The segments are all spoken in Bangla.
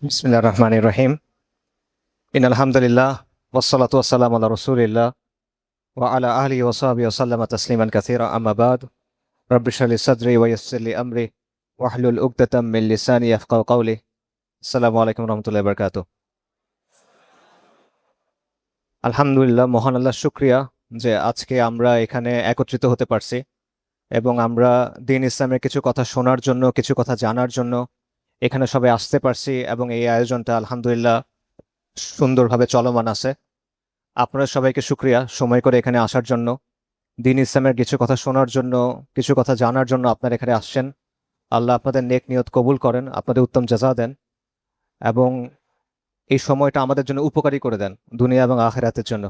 বিসমিল্লাহির রহমানির রহিম। ইন্নাল হামদুলিল্লাহ ওয়াসসালাতু ওয়াসসালামু আলা রাসূলিল্লাহ ওয়া আলা আলিহি ওয়া সাহবিহি ওয়া সাল্লামা তাসলিমান কাসীরা আম্মা বাদ। রাব্বি ইশরাহ লি সাদরি ওয়া ইয়াসসির লি আমরি ওয়াহলুল উকদাতাম মিন লিসানি ইয়াফকাহু কওলি। আসসালামু আলাইকুম ওয়া রাহমাতুল্লাহি ওয়া বারাকাতুহু। আলহামদুলিল্লাহ, মহান আল্লাহর শুকরিয়া যে আজকে আমরা এখানে একত্রিত হতে পারছি এবং আমরা দ্বীন ইসলামের কিছু কথা শোনার জন্য, কিছু কথা জানার জন্য এখানে সবাই আসতে পারছি এবং এই আয়োজনটা আলহামদুলিল্লাহ সুন্দরভাবে চলমান আছে। আপনাদের সবাইকে শুকরিয়া সময় করে এখানে আসার জন্য, দ্বীন ইসলামের কিছু কথা শোনার জন্য, কিছু কথা জানার জন্য আপনারা এখানে আসছেন। আল্লাহ আপনাদের নেক নিয়ত কবুল করেন, আপনাদের উত্তম জাযা দেন এবং এই সময়টা আমাদের জন্য উপকারী করে দেন দুনিয়া এবং আখিরাতের জন্য।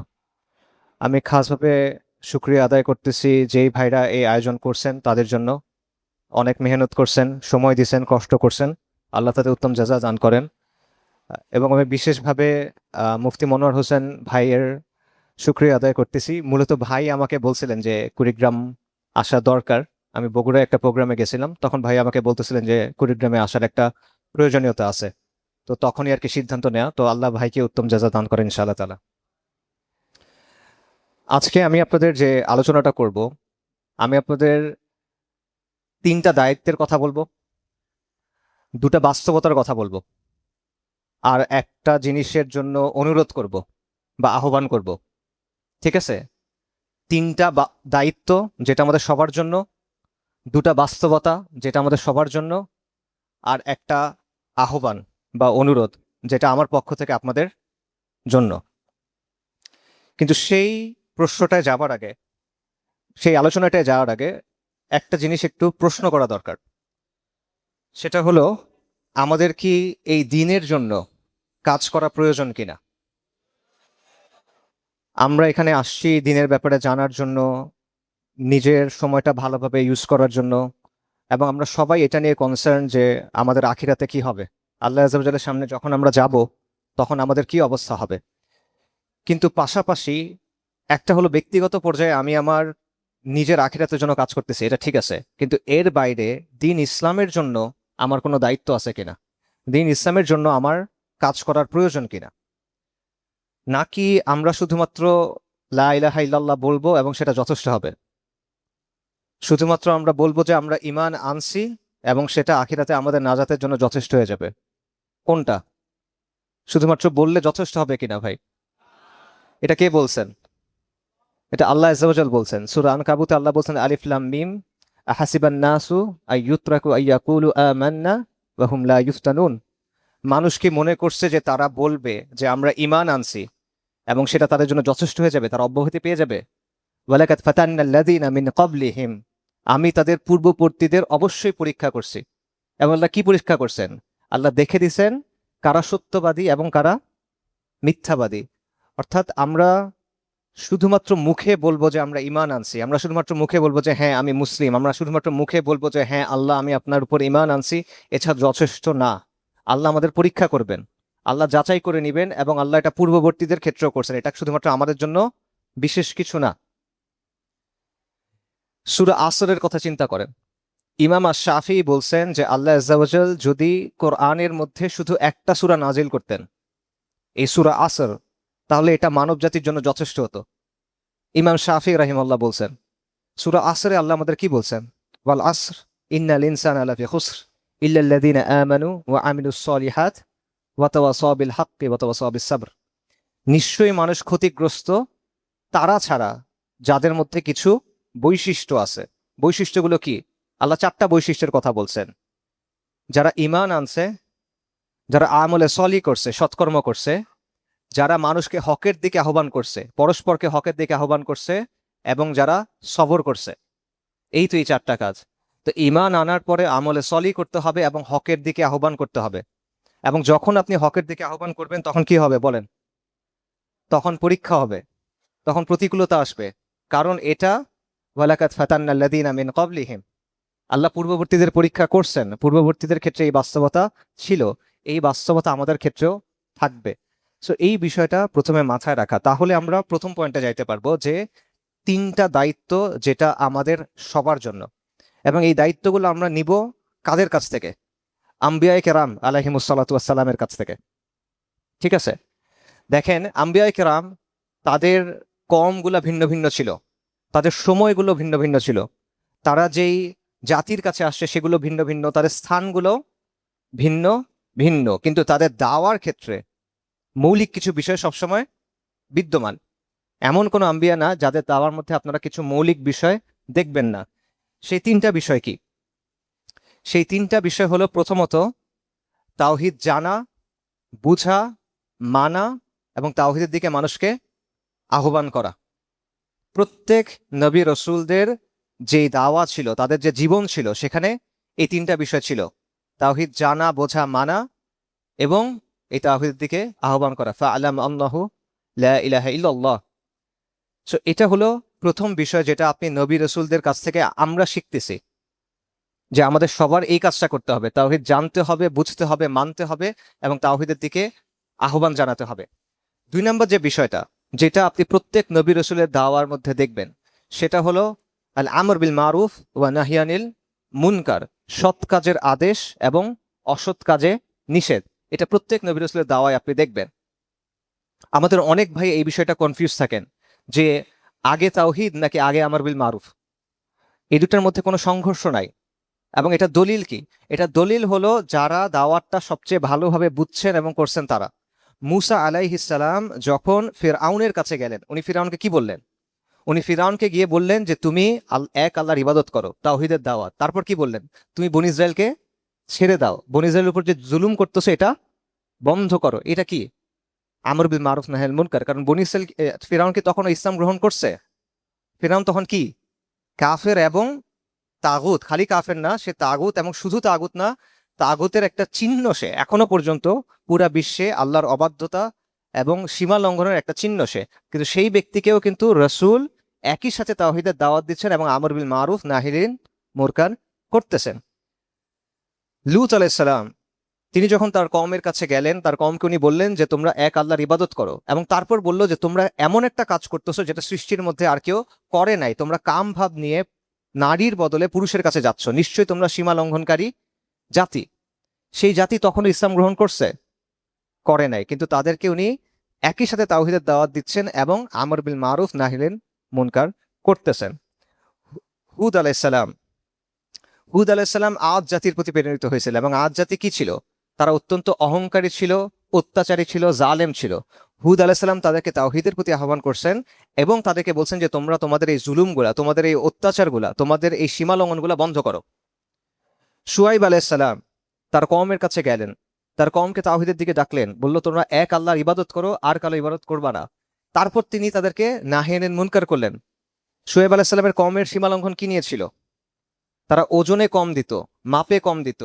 আমি খাসভাবে শুকরিয়া আদায় করতেছি যেই ভাইরা এই আয়োজন করছেন তাদের জন্য। অনেক মেহনত করছেন, সময় দিয়েছেন, কষ্ট করছেন। আল্লাহ তাদের উত্তম জাযা দান করেন। এবং আমি বিশেষভাবে মুফতি মনোয়ার হোসেন ভাইয়ের শুকরিয়া আদায় করতেছি। মূলত ভাই আমাকে বলছিলেন যে কুড়িগ্রাম আসা দরকার। আমি বগুড়ায় একটা প্রোগ্রামে গেছিলাম, তখন ভাই আমাকে বলতেছিলেন যে কুড়িগ্রামে আসার একটা প্রয়োজনীয়তা আছে। তো তখনই আর কি সিদ্ধান্ত নেওয়া। তো আল্লাহ ভাইকে উত্তম জাযা দান করেন ইনশাআল্লাহ তাআলা। আজকে আমি আপনাদের যে আলোচনাটা করব, আমি আপনাদের তিনটা দায়িত্বের কথা বলবো, দুটা বাস্তবতার কথা বলবো, আর একটা জিনিসের জন্য অনুরোধ করব বা আহ্বান করব। ঠিক আছে? তিনটা দায়িত্ব যেটা আমাদের সবার জন্য, দুটা বাস্তবতা যেটা আমাদের সবার জন্য, আর একটা আহ্বান বা অনুরোধ যেটা আমার পক্ষ থেকে আপনাদের জন্য। কিন্তু সেই প্রশ্নটায় যাবার আগে, সেই আলোচনাটায় যাওয়ার আগে একটা জিনিস একটু প্রশ্ন করা দরকার। সেটা হলো, আমাদের কি এই দিনের জন্য কাজ করা প্রয়োজন কিনা? আমরা এখানে আসছি দিনের ব্যাপারে জানার জন্য, নিজের সময়টা ভালোভাবে ইউজ করার জন্য, এবং আমরা সবাই এটা নিয়ে কনসার্ন যে আমাদের আখিরাতে কি হবে, আল্লাহ আযজা ওয়া জাল্লার সামনে যখন আমরা যাব তখন আমাদের কি অবস্থা হবে। কিন্তু পাশাপাশি একটা হলো ব্যক্তিগত পর্যায়ে আমি আমার নিজের আখিরাতের জন্য কাজ করতেছি, এটা ঠিক আছে, কিন্তু এর বাইরে দ্বীন ইসলামের জন্য আমার কোনো দায়িত্ব আছে কিনা, দ্বীন ইসলামের জন্য আমার কাজ করার প্রয়োজন কিনা। নাকি আমরা শুধুমাত্র লা ইলাহা ইল্লাল্লাহ বলবো এবং সেটা যথেষ্ট হবে, শুধুমাত্র আমরা বলবো যে আমরা ঈমান আনছি এবং সেটা আখিরাতে আমাদের নাজাতের জন্য যথেষ্ট হয়ে যাবে। কোনটা? শুধুমাত্র বললে যথেষ্ট হবে কিনা ভাই? এটা কে বলছেন? এটা আল্লাহ আযজা ওয়া জাল বলছেন। সূরা আনকাবুতে আল্লাহ বলছেন, আলিফ লাম মিম আহাসিবান নাসু আইয়ুতরাকু আইয়াকুলু আমান্না ওয়া হুম লা ইফতানুন। মানুষ কি মনে করছে যে তারা বলবে যে আমরা ঈমান আনছি এবং সেটা তাদের জন্য যথেষ্ট হয়ে যাবে, তারা অব্যাহতি পেয়ে যাবে? ওয়ালাকাদ ফাতান্নাল্লাযীনা মিন ক্বাবলিহিম, আমি তাদের পূর্ববর্তীদের অবশ্যই পরীক্ষা করছি। এবং আল্লাহ কি পরীক্ষা করছেন? আল্লাহ দেখে দিছেন কারা সত্যবাদী এবং কারা মিথ্যাবাদী। অর্থাৎ আমরা শুধুমাত্র মুখে বলবো যে আমরা ঈমান আনছি, আমরা শুধুমাত্র মুখে বলবো যে হ্যাঁ আমি মুসলিম, আমরা শুধুমাত্র মুখে বলবো যে হ্যাঁ আল্লাহ আমি আপনার উপর ঈমান আনছি, এছাড়া যথেষ্ট না। আল্লাহ আমাদের পরীক্ষা করবেন, আল্লাহ যাচাই করে নিবেন, এবং আল্লাহ এটা পূর্ববর্তীদের ক্ষেত্রেও করছেন। এটা শুধুমাত্র আমাদের জন্য বিশেষ কিছু না। সূরা আসরের কথা চিন্তা করেন। ইমাম আশ-শাফিঈ বলছেন যে আল্লাহ আযজা ওয়া জাল যদি কোরআনের মধ্যে শুধু একটা সূরা নাজিল করতেন, এই সূরা আসর, তাহলে এটা মানব জাতির জন্য যথেষ্ট হতো। ইমাম শাফিঈ রাহিমাহুল্লাহ বলছেন, সূরা আসরে আল্লাহ আমাদের কি বলছেন? ওয়াল আসর ইন্নাল ইনসানা লাফি খুসর ইল্লাল্লাযীনা আমানু ওয়া আমিলুস সলিহাত ওয়া তাওয়াসাউ বিল হাক্কি ওয়া তাওয়াসাউ বিস সাবর। নিশ্চয়ই মানুষ ক্ষতিগ্রস্ত তারা ছাড়া যাদের মধ্যে কিছু বৈশিষ্ট্য আছে। বৈশিষ্ট্যগুলো কি? আল্লাহ চারটা বৈশিষ্ট্যের কথা বলছেন। যারা ঈমান আনছে, যারা আমলে সলি করছে, সৎকর্ম করছে, যারা মানুষকে হকের দিকে আহ্বান করছে, পরস্পরকে হকের দিকে আহ্বান করছে, এবং যারা সবর করছে। এই তো এই চারটা কাজ। তো ঈমান আনার পরে আমলে সলি করতে হবে এবং হকের দিকে আহ্বান করতে হবে। এবং যখন আপনি হকের দিকে আহ্বান করবেন তখন কি হবে বলেন? তখন পরীক্ষা হবে, তখন প্রতিকূলতা আসবে। কারণ এটা ওয়ালাকাদ ফাতান্নাল্লাযীনা মিন ক্বাবলিহিম, আল্লাহ পূর্ববর্তীদের পরীক্ষা করছেন। পূর্ববর্তীদের ক্ষেত্রে এই বাস্তবতা ছিল, এই বাস্তবতা আমাদের ক্ষেত্রেও থাকবে। সো এই বিষয়টা প্রথমে মাথায় রাখা, তাহলে আমরা প্রথম পয়েন্টে যাইতে পারবো যে তিনটা দায়িত্ব যেটা আমাদের সবার জন্য, এবং এই দায়িত্বগুলো আমরা নিব কাদের কাছ থেকে? আম্বিয়ায়ে কেরাম আলাইহিমুসসালাতু ওয়াসসালামের কাছ থেকে। ঠিক আছে, দেখেন আম্বিয়ায়ে কেরাম তাদের কওমগুলা ভিন্ন ভিন্ন ছিল, তাদের সময়গুলো ভিন্ন ভিন্ন ছিল, তারা যেই জাতির কাছে আসছে সেগুলো ভিন্ন ভিন্ন, তাদের স্থানগুলো ভিন্ন ভিন্ন, কিন্তু তাদের দাওয়ার ক্ষেত্রে মৌলিক কিছু বিষয় সবসময় বিদ্যমান। এমন কোনো আম্বিয়া না যাদের দাওয়ার মধ্যে আপনারা কিছু মৌলিক বিষয় দেখবেন না। সেই তিনটা বিষয় কি? সেই তিনটা বিষয় হলো, প্রথমত তাওহিদ জানা, বুঝা, মানা এবং তাওহিদের দিকে মানুষকে আহ্বান করা। প্রত্যেক নবী রসুলদের যে দাওয়া ছিল, তাদের যে জীবন ছিল, সেখানে এই তিনটা বিষয় ছিল: তাওহিদ জানা, বোঝা, মানা এবং এই তাওহিদের দিকে আহ্বান করা। ফাআলাম আন্নাহু লা ইলাহা ইল্লাল্লাহ। সো এটা হলো প্রথম বিষয় যেটা আপনি নবী রসুলদের কাছ থেকে আমরা শিখতেছি, যে আমাদের সবার এই কাজটা করতে হবে, তাওহিদ জানতে হবে, বুঝতে হবে, মানতে হবে এবং তাওহিদের দিকে আহ্বান জানাতে হবে। 2 নম্বর যে বিষয়টা, যেটা আপনি প্রত্যেক নবী রসুলের দাওয়ার মধ্যে দেখবেন, সেটা হলো আল আমর বিল মারুফ ওয়া নাহিয়ানিল মুনকার, সৎ কাজের আদেশ এবং অসৎ কাজে নিষেধ। এটা প্রত্যেক নবী রসুলের দাওয়ায় আপনি দেখবেন। আমাদের অনেক ভাই এই বিষয়টা কনফিউজ থাকেন যে আগে তাওহিদ নাকি আগে আমর বিল মারুফ। এই দুটার মধ্যে কোনো সংঘর্ষ নাই। এবং এটা দলিল কি? এটা দলিল হলো যারা দাওয়াতটা সবচেয়ে ভালোভাবে বুঝছেন এবং করছেন তারা। মুসা আলাইহিস সালাম যখন ফিরআউনের কাছে গেলেন, উনি ফিরআউনকে কি বললেন? উনি ফিরআউনকে গিয়ে বললেন যে তুমি এক আল্লাহর ইবাদত করো, তাওহীদের দাওয়াত। তারপর কি বললেন? তুমি বনী ইসরায়েলকে ছেড়ে দাও, বনী ইসরায়েলের উপর যে জুলুম করতেছো এটা বন্ধ করো। এটা কি? আমর বিল মারুফ নাহিল মুনকার। কারণ বনী ইসরায়েল, ফিরআউন কি তখন ইসলাম গ্রহণ করছে? ফিরআউন তখন কি? কাফের এবং তাগুত। খালি কাফের না, সে তাগুত, এবং শুধু তাগুত না, তাগুতের একটা চিহ্ন। সে এখনো পর্যন্ত পুরা বিশ্বে আল্লাহর অবাধ্যতা এবং সীমা লঙ্ঘনের একটা চিহ্ন সে। কিন্তু সেই ব্যক্তিকেও কিন্তু রসুল একই সাথে তাওহীদের দাওয়াত দিচ্ছেন এবং আমর বিল মারুফ নাহিল মুনকার করতেছেন। লূত আলাইহিস সালাম তিনি যখন তার কওমের কাছে গেলেন, তার কওমকে উনি বললেন যে তোমরা এক আল্লাহর ইবাদত করো, এবং তারপর বললো যে তোমরা এমন একটা কাজ করতেছো যেটা সৃষ্টির মধ্যে আর কেউ করে নাই। তোমরা কাম ভাব নিয়ে নারীর বদলে পুরুষের কাছে যাচ্ছ, নিশ্চয়ই তোমরা সীমা লঙ্ঘনকারী জাতি। সেই জাতি তখনও ইসলাম গ্রহণ করছে? করে নাই, কিন্তু তাদেরকে উনি একই সাথে তাওহীদের দাওয়াত দিচ্ছেন এবং আমর বিল মারুফ নাহিল মুনকার করতেছেন। হুদ আলাইসালাম, হুদ আলাইসাল্লাম আদ জাতির প্রতি প্রেরিত হয়েছিল, এবং আদ জাতি কি ছিল? তারা অত্যন্ত অহংকারী ছিল, অত্যাচারী ছিল, জালেম ছিল। হুদ আলাইসাল্লাম তাদেরকে তাওহীদের প্রতি আহ্বান করছেন এবং তাদেরকে বলছেন যে তোমরা তোমাদের এই জুলুমগুলা, তোমাদের এই অত্যাচারগুলা, তোমাদের এই সীমা লঙ্ঘনগুলা বন্ধ করো। শুআইব আলাইসাল্লাম তার কওমের কাছে গেলেন, তার কওমকে তাওহীদের দিকে ডাকলেন, বলল তোমরা এক আল্লাহর ইবাদত করো, আর কারো ইবাদত করবা না। তারপর তিনি তাদেরকে নাহিয়ানিল মুনকার করলেন। শুআইব আলাইসাল্লামের কওমের সীমা লঙ্ঘন কি নিয়েছিল? তারা ওজনে কম দিত, মাপে কম দিত,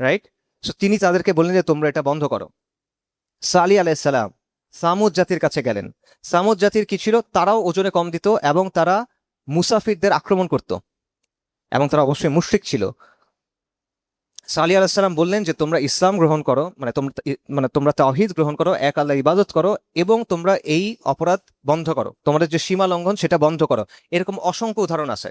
রাইট? সো তিনি তাদেরকে বললেন যে তোমরা এটা বন্ধ করো। সালি আলাইসাল্লাম সামুদ জাতির কাছে গেলেন। সামুদ জাতির কি ছিল? তারাও ওজনে কম দিত এবং তারা মুসাফিরদের আক্রমণ করত, এবং তারা অবশ্যই মুশরিক ছিল। সালি আলাইসাল্লাম বললেন যে তোমরা ইসলাম গ্রহণ করো, তোমরা তাওহীদ গ্রহণ করো, এক আল্লাহর ইবাদত করো, এবং তোমরা এই অপরাধ বন্ধ করো, তোমাদের যে সীমা লঙ্ঘন সেটা বন্ধ করো। এরকম অসংখ্য উদাহরণ আছে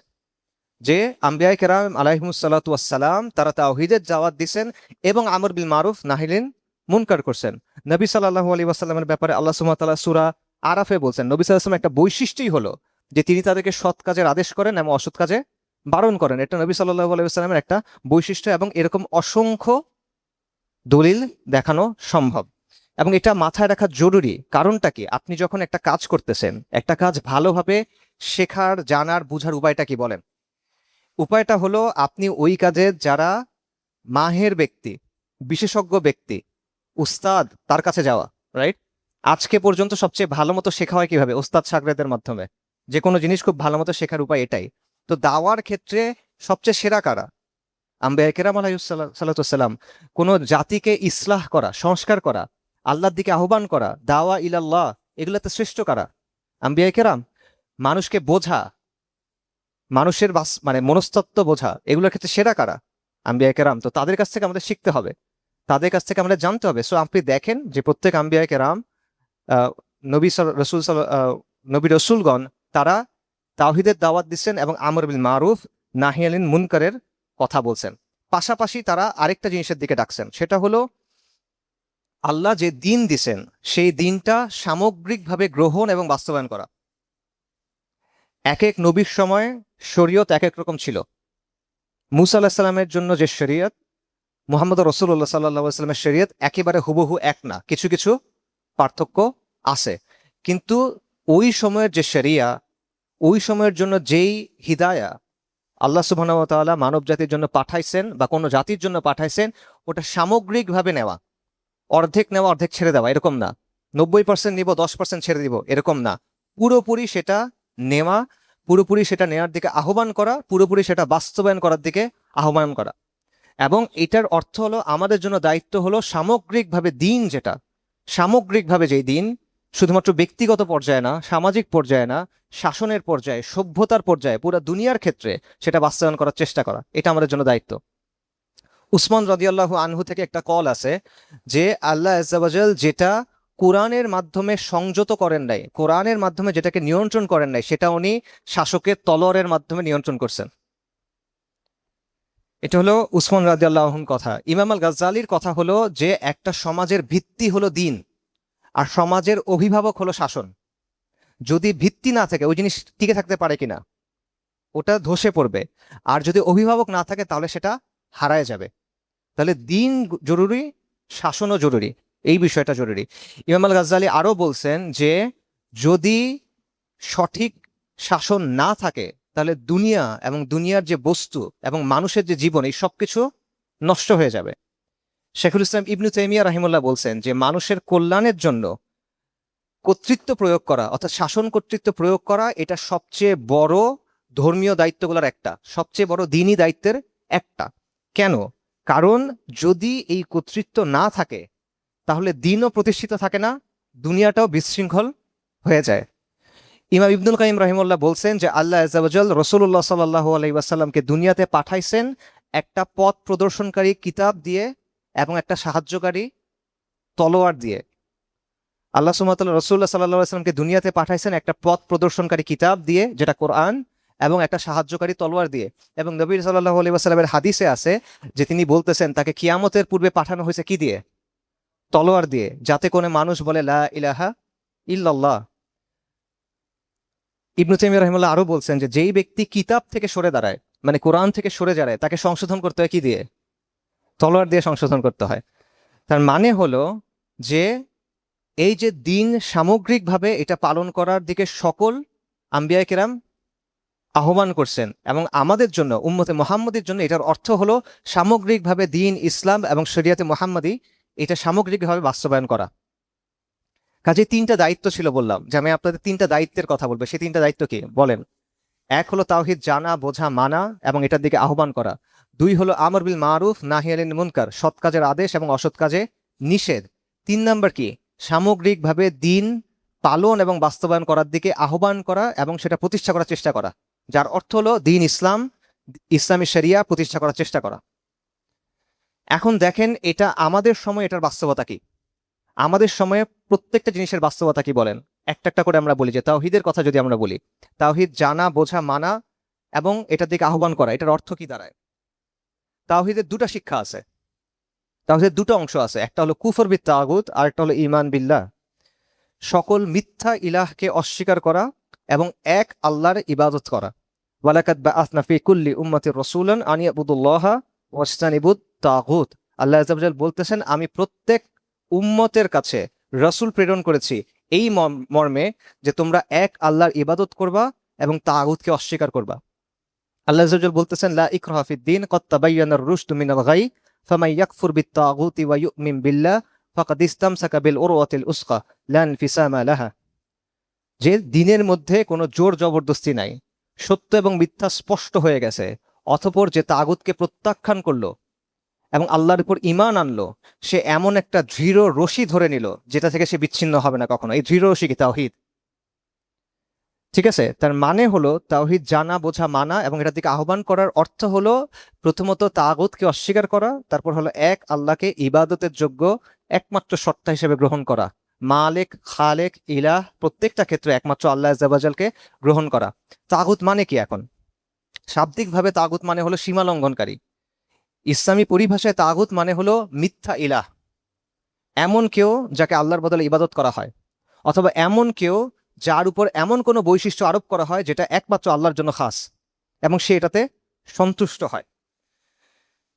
যে আম্বিয়ায়ে কেরাম আলাইহিমুসসালাতু ওয়াসসালাম তারা তাওহীদের দাওয়াত দিয়েছেন এবং আমর বিল মারুফ নাহিল মুনকার করছেন। নবী সাল্লাল্লাহু আলাইহি ওয়াসাল্লামের ব্যাপারে আল্লাহ সুবহানাহু ওয়া তাআলা সূরা আরাফে বলছেন, নবী সাল্লাল্লাহু আলাইহি ওয়াসাল্লাম একটা বৈশিষ্ট্যই হলো যে তিনি তাদেরকে সৎ কাজের আদেশ করেন এবং অসৎ কাজে বারণ করেন। এটা নবী সাল্লাল্লাহু আলাইহি ওয়াসাল্লামের একটা বৈশিষ্ট্য, এবং এরকম অসংখ্য দলিল দেখানো সম্ভব। এবং এটা মাথায় রাখা জরুরি। কারণটা কি? আপনি যখন একটা কাজ করতেছেন, একটা কাজ ভালোভাবে শেখার, জানার, বুঝার উপায়টা কি বলেন? উপায়টা হলো আপনি ওই কাজের যারা মাহের ব্যক্তি, বিশেষজ্ঞ ব্যক্তি, উস্তাদ, তার কাছে যাওয়া, রাইট? আজকে পর্যন্ত সবচেয়ে ভালো মতো শেখা হয় কিভাবে? উস্তাদ শাগরেদের মাধ্যমে। যে কোনো জিনিস খুব ভালো মতো শেখার উপায় এটাই। তো দাওয়ার ক্ষেত্রে সবচেয়ে সেরা কারা? আম্বিয়া কেরাম আলাইহিসসালাম। কোনো জাতিকে ইসলাহ করা, সংস্কার করা, আল্লাহর দিকে আহ্বান করা, দাওয়া ইলাল্লাহ, এগুলাতে শ্রেষ্ঠ কারা? আম্বিয়া কেরাম। মানুষকে বোঝা, মানুষের মনস্তত্ত্ব বোঝা, এগুলোর ক্ষেত্রে সেরা কারা? আম্বিয়া কেরাম। তো তাদের কাছ থেকে আমাদের শিখতে হবে, তাদের কাছ থেকে আমাদের জানতে হবে। সো আপনি দেখেন যে প্রত্যেক আম্বিয়া কেরাম, নবী রসুল, নবী রসুলগণ, তারা তাওহীদের দাওয়াত দিচ্ছেন এবং আমর বিল মারুফ নাহি আনিল মুনকারের কথা বলছেন। পাশাপাশি তারা আরেকটা জিনিসের দিকে ডাকছেন, সেটা হলো আল্লাহ যে দিন দিছেন সেই দিনটা সামগ্রিকভাবে গ্রহণ এবং বাস্তবায়ন করা। এক এক নবীর সময় শরীয়ত এক এক রকম ছিল। মুসা আলাহিস সাল্লামের জন্য যে শরীয়ত, মুহাম্মদ রসুল্লাহ সাল্লাহ সাল্লামের শরীয়ত একেবারে হুবহু এক না, কিছু কিছু পার্থক্য আছে। কিন্তু ওই সময়ের যে শরিয়া, ওই সময়ের জন্য যেই হিদায়া আল্লাহ সুবহানাহু ওয়া তাআলা মানব জাতির জন্য পাঠাইছেন বা কোনো জাতির জন্য পাঠাইছেন, ওটা সামগ্রিকভাবে নেওয়া, অর্ধেক নেওয়া অর্ধেক ছেড়ে দেওয়া এরকম না, 90% নিব 10% ছেড়ে দিব এরকম না, পুরোপুরি সেটা নেওয়া, পুরোপুরি সেটা নেওয়ার দিকে আহ্বান করা, পুরোপুরি সেটা বাস্তবায়ন করার দিকে আহ্বান করা। এবং এটার অর্থ হলো আমাদের জন্য দায়িত্ব হলো সামগ্রিকভাবে দিন, যেটা সামগ্রিকভাবে যেই দিন শুধুমাত্র ব্যক্তিগত পর্যায়ে না, সামাজিক পর্যায়ে না, শাসনের পর্যায়ে, সভ্যতার পর্যায়ে, পুরো দুনিয়ার ক্ষেত্রে সেটা বাস্তবায়ন করার চেষ্টা করা, এটা আমাদের জন্য দায়িত্ব। উসমান রাদিয়াল্লাহু আনহু থেকে একটা কল আছে যে আল্লাহ আজ্জা ওয়া জাল যেটা কোরআনের মাধ্যমে সংযত করেন নাই, কোরআনের মাধ্যমে যেটাকে নিয়ন্ত্রণ করেন নাই, সেটা উনি শাসকের তলোয়ারের মাধ্যমে নিয়ন্ত্রণ করছেন। এটা হলো উসমান রাদিয়াল্লাহু আনহুর কথা। ইমাম আল গাজ্জালির কথা হলো যে একটা সমাজের ভিত্তি হলো দিন, আর সমাজের অভিভাবক হলো শাসন। যদি ভিত্তি না থাকে ওই জিনিস টিকে থাকতে পারে কিনা, ওটা ধসে পড়বে। আর যদি অভিভাবক না থাকে তাহলে সেটা হারায় যাবে। তাহলে দিন জরুরি, শাসনও জরুরি, এই বিষয়টা জরুরি। ইমাম আল গাজ্জালি আরো বলছেন যে যদি সঠিক শাসন না থাকে তাহলে দুনিয়া এবং দুনিয়ার যে বস্তু এবং মানুষের যে জীবন, এই সবকিছু নষ্ট হয়ে যাবে। শেখুল ইসলাম ইবনু তাইমিয়া রাহিমাহুল্লাহ বলছেন যে মানুষের কল্যাণের জন্য কর্তৃত্ব প্রয়োগ করা, অর্থাৎ শাসন কর্তৃত্ব প্রয়োগ করা, এটা সবচেয়ে বড় ধর্মীয় দায়িত্বগুলোর একটা, সবচেয়ে বড় দিনই দায়িত্বের একটা। কেন? কারণ যদি এই কর্তৃত্ব না থাকে তাহলে দিনও প্রতিষ্ঠিত থাকে না, দুনিয়াটাও বিশৃঙ্খল হয়ে যায়। ইমাম ইবনুল কাইয়িম রাহিমাহুল্লাহ বলছেন যে আল্লাহ আজ্জা ওয়া জাল রাসূলুল্লাহ সাল্লাল্লাহু আলাইহি ওয়াসাল্লামকে দুনিয়াতে পাঠাইছেন একটা পথ প্রদর্শনকারী কিতাব দিয়ে এবং একটা সাহায্যকারী তলোয়ার দিয়ে। আল্লাহ সুবহানাহু ওয়া তাআলা রাসূলুল্লাহ সাল্লাল্লাহু আলাইহি ওয়াসাল্লামকে দুনিয়াতে পাঠাইছেন একটা পথ প্রদর্শনকারী কিতাব দিয়ে, যেটা কোরআন, এবং একটা সাহায্যকারী তলোয়ার দিয়ে। এবং নবী সাল্লাল্লাহু আলাইহি ওয়াসাল্লামের হাদিসে আছে যে তিনি বলতেছেন তাকে কিয়ামতের পূর্বে পাঠানো হয়েছে কি দিয়ে? তলোয়ার দিয়ে, যাতে কোনো মানুষ বলে লা ইলাহা ইল্লাল্লাহ। ইবনু তাইমিয়া রাহিমাহুল্লাহ আরো বলছেন যে যেই ব্যক্তি কিতাব থেকে সরে দাঁড়ায়, মানে কোরআন থেকে সরে দাঁড়ায়, তাকে সংশোধন করতে হয় কি দিয়ে? তলোয়ার দিয়ে সংশোধন করতে হয়। তার মানে হলো যে এই যে দিন সামগ্রিকভাবে এটা পালন করার দিকে সকল আম্বিয়া কেরাম আহ্বান করছেন, এবং আমাদের জন্য উম্মতে মুহাম্মদের জন্য এটার অর্থ হলো সামগ্রিকভাবে দিন ইসলাম এবং শরিয়াতে মুহাম্মাদি এটা সামগ্রিকভাবে বাস্তবায়ন করা। কাজে তিনটা দায়িত্ব ছিল, বললাম যে আমি আপনাদের তিনটা দায়িত্বের কথা বলবো। সেই তিনটা দায়িত্ব কি বলেন? এক হলো তাওহীদ জানা, বোঝা, মানা এবং এটার দিকে আহ্বান করা। দুই হলো আমর বিল মারুফ নাহি আনিল মুনকার, সৎ কাজের আদেশ এবং অসৎ কাজে নিষেধ। তিন নাম্বার কি? সামগ্রিকভাবে দিন পালন এবং বাস্তবায়ন করার দিকে আহ্বান করা এবং সেটা প্রতিষ্ঠা করার চেষ্টা করা, যার অর্থ হলো দিন ইসলাম, ইসলামী শরিয়া প্রতিষ্ঠা করার চেষ্টা করা। এখন দেখেন এটা আমাদের সময়, এটার বাস্তবতা কি? আমাদের সময়ে প্রত্যেকটা জিনিসের বাস্তবতা কি বলেন? একটা একটা করে আমরা বলি যে তাওহীদের কথা যদি আমরা বলি, তাওহীদ জানা, বোঝা, মানা এবং এটার দিকে আহ্বান করা, এটার অর্থ কি দাঁড়ায়? তাওহীদের দুটা শিক্ষা আছে, তাওহীদের দুটো অংশ আছে, একটা হলো কুফর বিত তাগুত আর একটা হলো ঈমান বিল্লাহ, সকল মিথ্যা ইলাহকে অস্বীকার করা এবং এক আল্লাহর ইবাদত করা। ওয়ালাকাদ বাআসনা ফি কুল্লি উম্মাতির রাসূলান আন ইয়াবুদুল্লাহা ওয়াজতানিবুত তাগুত। আল্লাহ আযজা ওয়া জাল বলতেছেন আমি প্রত্যেক উম্মতের কাছে রাসূল প্রেরণ করেছি এই মর্মে যে তোমরা এক আল্লাহর ইবাদত করবা এবং তাগুতকে অস্বীকার করবা। আল্লাহ আযজা ওয়া জাল বলতেছেন লা ইকরাহা ফিদ-দীন ক্বাদ তাবায়্যানার রুশদু মিনাল গাই ফামান ইয়াকফুর বিত-তাগুতি ওয়া ইউমিন বিল্লাহ ফাকাদ ইসতামসাকা বিল উরওয়াতিল উসকা লা ইনফিসামা লাহা। যে দিনের মধ্যে কোনো জোর জবরদস্তি নাই, সত্য এবং মিথ্যা স্পষ্ট হয়ে গেছে, অতঃপর যে তাগুতকে প্রত্যাখ্যান করলো এবং আল্লাহর উপর ঈমান আনলো, সে এমন একটা দৃঢ় রশি ধরে নিল যেটা থেকে সে বিচ্ছিন্ন হবে না কখনো। এই দৃঢ় রশি কি? তাওহীদ। ঠিক আছে, তার মানে হলো তাওহীদ জানা, বোঝা, মানা এবং এটার দিকে আহ্বান করার অর্থ হলো প্রথমত তাগুতকে অস্বীকার করা, তারপর হলো এক আল্লাহকে ইবাদতের যোগ্য একমাত্র সত্তা হিসেবে গ্রহণ করা, মালিক, খালেক, ইলাহ প্রত্যেকটা ক্ষেত্রে একমাত্র আল্লাহ আযজা ওয়া জালকে গ্রহণ করা। তাগুত মানে কি? এখন শাব্দিকভাবে তাগুত মানে হলো সীমা লঙ্ঘনকারী। ইসলামী পরিভাষায় তাগুত মানে হলো মিথ্যা ইলাহ, এমন কেউ যাকে আল্লাহর বদলে ইবাদত করা হয়, অথবা এমন কেউ যার উপর এমন কোনো বৈশিষ্ট্য আরোপ করা হয় যেটা একমাত্র আল্লাহর জন্য খাস এবং সে এটাতে সন্তুষ্ট হয়,